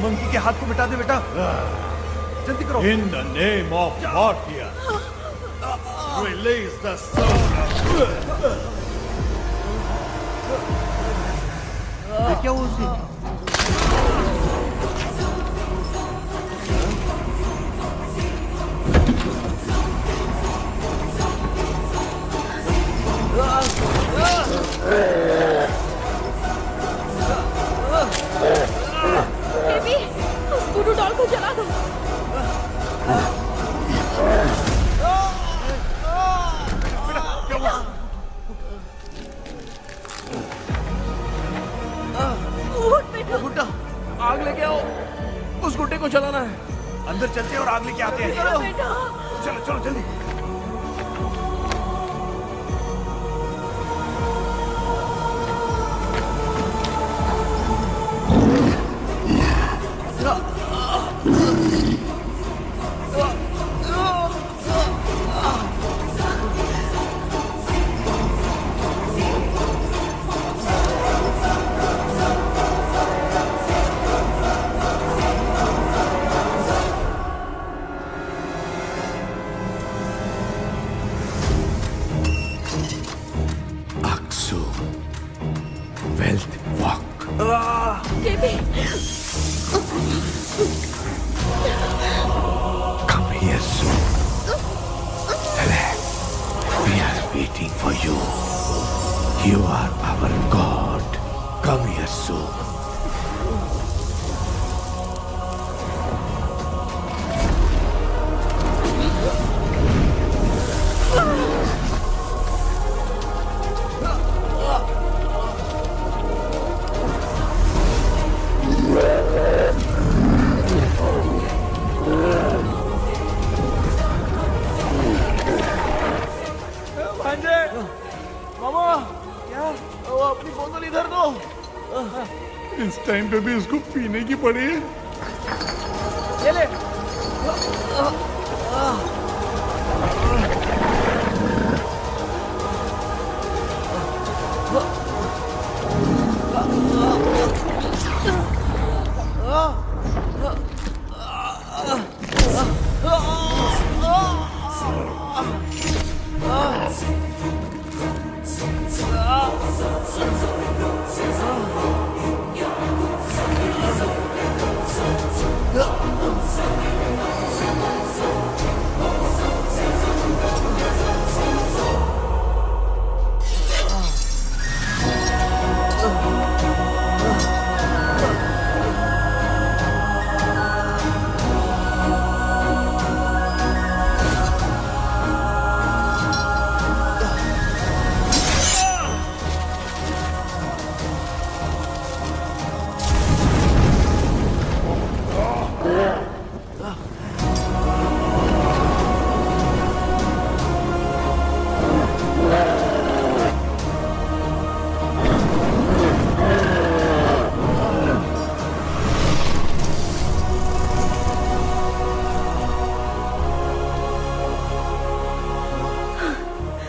Monkey के हाथ को मिटा दे बेटा, जल्दी करो। In the name of Morpheus, release the soul. क्या हुआ उसकी? बेबी, उस गुडू डॉल को जला दो। गुड्डा, आग लेके आओ। उस गुड्डे को जलाना है। अंदर चलते हैं और आग लेके आते हैं। चलो चलो जल्दी। Come here soon. Relax. We are waiting for you. You are our God. Come here soon. इस टाइम पे भी उसको पीने की पड़ी है। ये ले।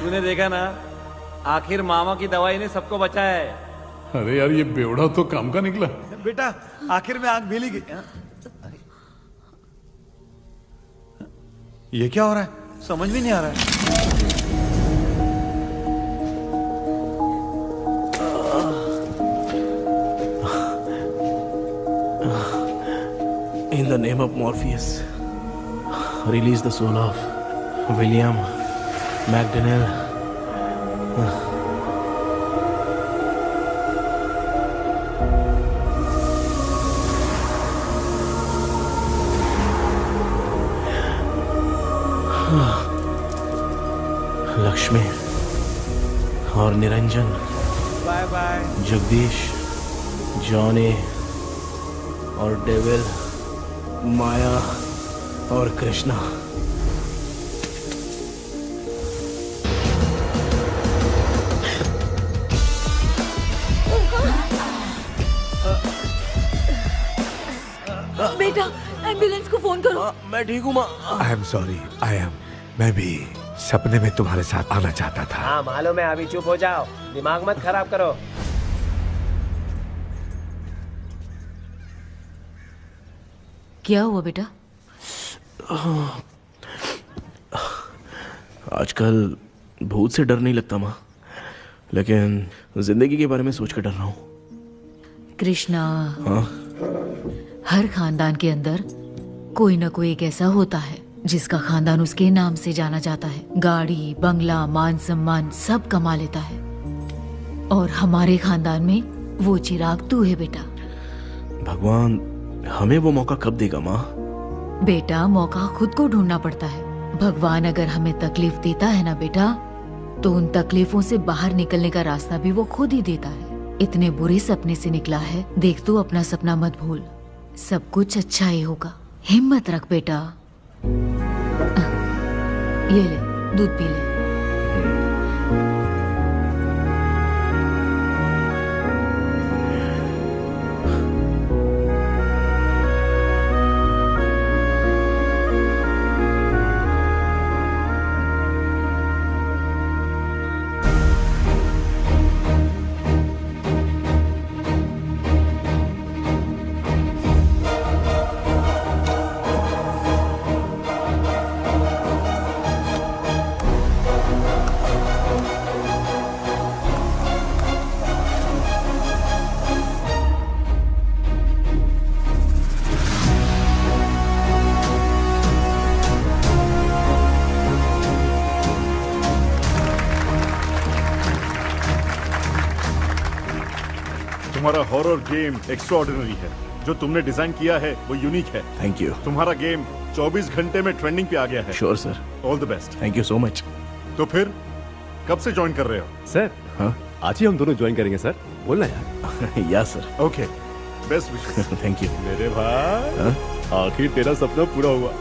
तूने देखा ना, आखिर मामा की दवाई ने सबको बचाया है। अरे यार ये बेवड़ा तो काम का निकला। बेटा आखिर में आंख मिली गई। ये क्या हो रहा है, समझ में नहीं आ रहा है। In the name of Morpheus, release the soul of William McDonnell. Lakshmi और Niranjan, bye bye. Jagdish, Johnny और डेविल, माया और कृष्णा। बेटा एम्बुलेंस को फोन करो। मैं ठीक हूँ माँ। आई एम सॉरी, मैं भी सपने में तुम्हारे साथ आना चाहता था। हाँ मालूम है, अभी चुप हो जाओ, दिमाग मत खराब करो। क्या हुआ बेटा? आजकल भूत से डर नहीं लगता माँ, लेकिन जिंदगी के बारे में सोच कर डर रहा हूँ। कृष्णा, हाँ? हर खानदान के अंदर कोई ना कोई एक ऐसा होता है जिसका खानदान उसके नाम से जाना जाता है। गाड़ी, बंगला, मान सम्मान सब कमा लेता है, और हमारे खानदान में वो चिराग तू है बेटा। भगवान हमें वो मौका कब देगा माँ? बेटा मौका खुद को ढूंढना पड़ता है। भगवान अगर हमें तकलीफ देता है ना बेटा, तो उन तकलीफों से बाहर निकलने का रास्ता भी वो खुद ही देता है। इतने बुरे सपने से निकला है, देख तू अपना सपना मत भूल, सब कुछ अच्छा ही होगा। हिम्मत रख बेटा। ये ले दूध पी ले। तुम्हारा हॉरर गेम एक्स्ट्राऑर्डिनरी है। जो तुमने डिजाइन किया है वो यूनिक है। Thank you. तुम्हारा गेम 24 घंटे में ट्रेंडिंग पे आ गया है। Sure sir. All the best. Thank you so much. तो फिर कब से ज्वाइन कर रहे हो? सर हाँ आज ही हम दोनों ज्वाइन करेंगे सर। बोलना यार। या sir. Okay best wishes. Thank you मेरे भाई, आखिर तेरा सपना पूरा हुआ।